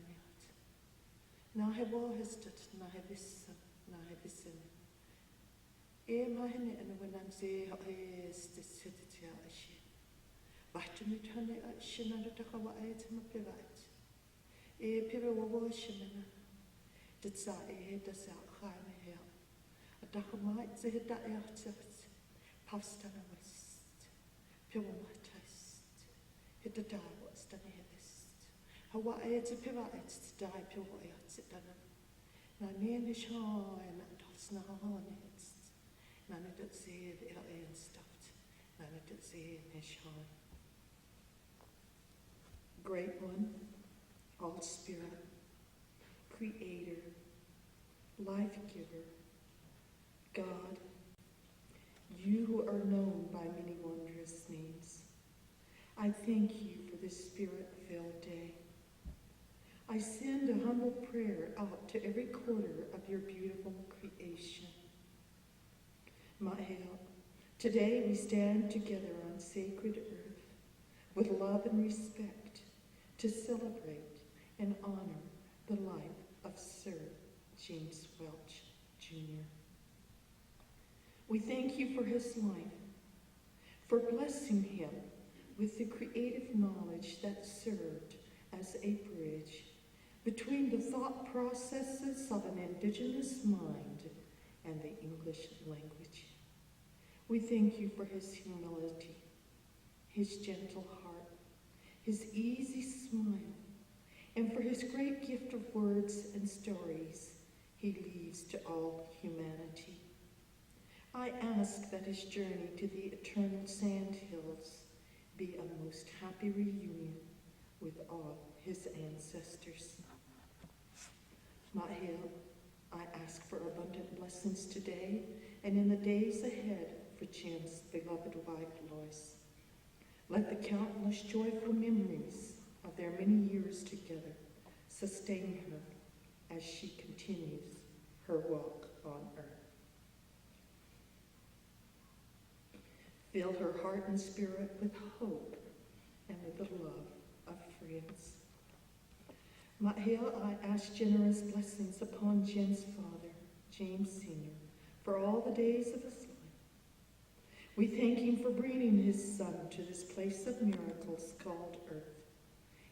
Na he wāhistat, na he vissa, na he vissin. E mahine ena wenam se ha e stisitia ashi. Vahtu mit hane ashina da takawa e te mapivat. E pira wa washimena. Dat sa e da sa khaime hea. A takamait se he da e ahtsat. Pavstana west. Pira matast. He da da wastani he vist. Hawaii te piwa e te dai piwa e te dana. Na nene shai na dos na hane et. Na ne dat se e en stuffed. Na ne dat se ne shai. Great One, All Spirit, Creator, Life Giver, God, you who are known by many wondrous names, I thank you for this spirit-filled day. I send a humble prayer out to every quarter of your beautiful creation. Ma'el, today we stand together on sacred earth with love and respect to celebrate and honor the life of Sir James Welch Jr. We thank you for his life, for blessing him with the creative knowledge that served as a bridge between the thought processes of an indigenous mind and the English language. We thank you for his humility, his gentle heart, his easy smile, and for his great gift of words and stories he leaves to all humanity. I ask that his journey to the eternal sandhills be a most happy reunion with all his ancestors. Ma'el, I ask for abundant blessings today and in the days ahead for Jim's beloved wife, Lois. Let the countless joyful memories of their many years together sustain her as she continues her walk on earth. Fill her heart and spirit with hope and with the love of friends. Ma'el, I ask generous blessings upon Jim's father, James Sr., for all the days of his life. We thank him for bringing his son to this place of miracles called earth,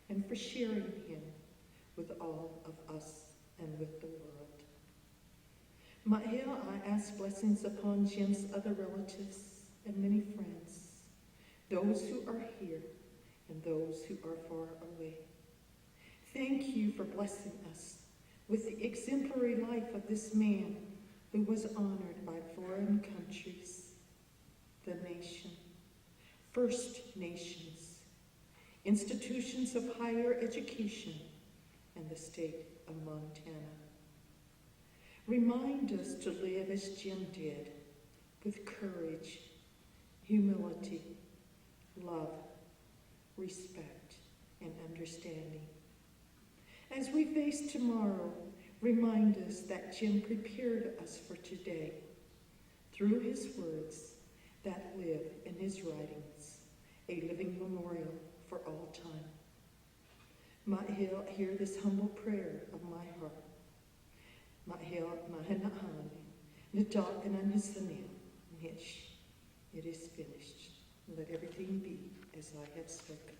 and for sharing him with all of us and with the world. Ma'el, I ask blessings upon Jim's other relatives and many friends, those who are here and those who are far away. Thank you for blessing us with the exemplary life of this man who was honored by foreign countries, the nation, First Nations, institutions of higher education, and the state of Montana. Remind us to live as Jim did, with courage, humility, love, respect, and understanding. As we face tomorrow, remind us that Jim prepared us for today through his words that live in his writings, a living memorial for all time. Ma'el, hear this humble prayer of my heart. Ma'el, mahana'ane, nita'kanan hisanin, nish. It is finished. Let everything be as I have spoken.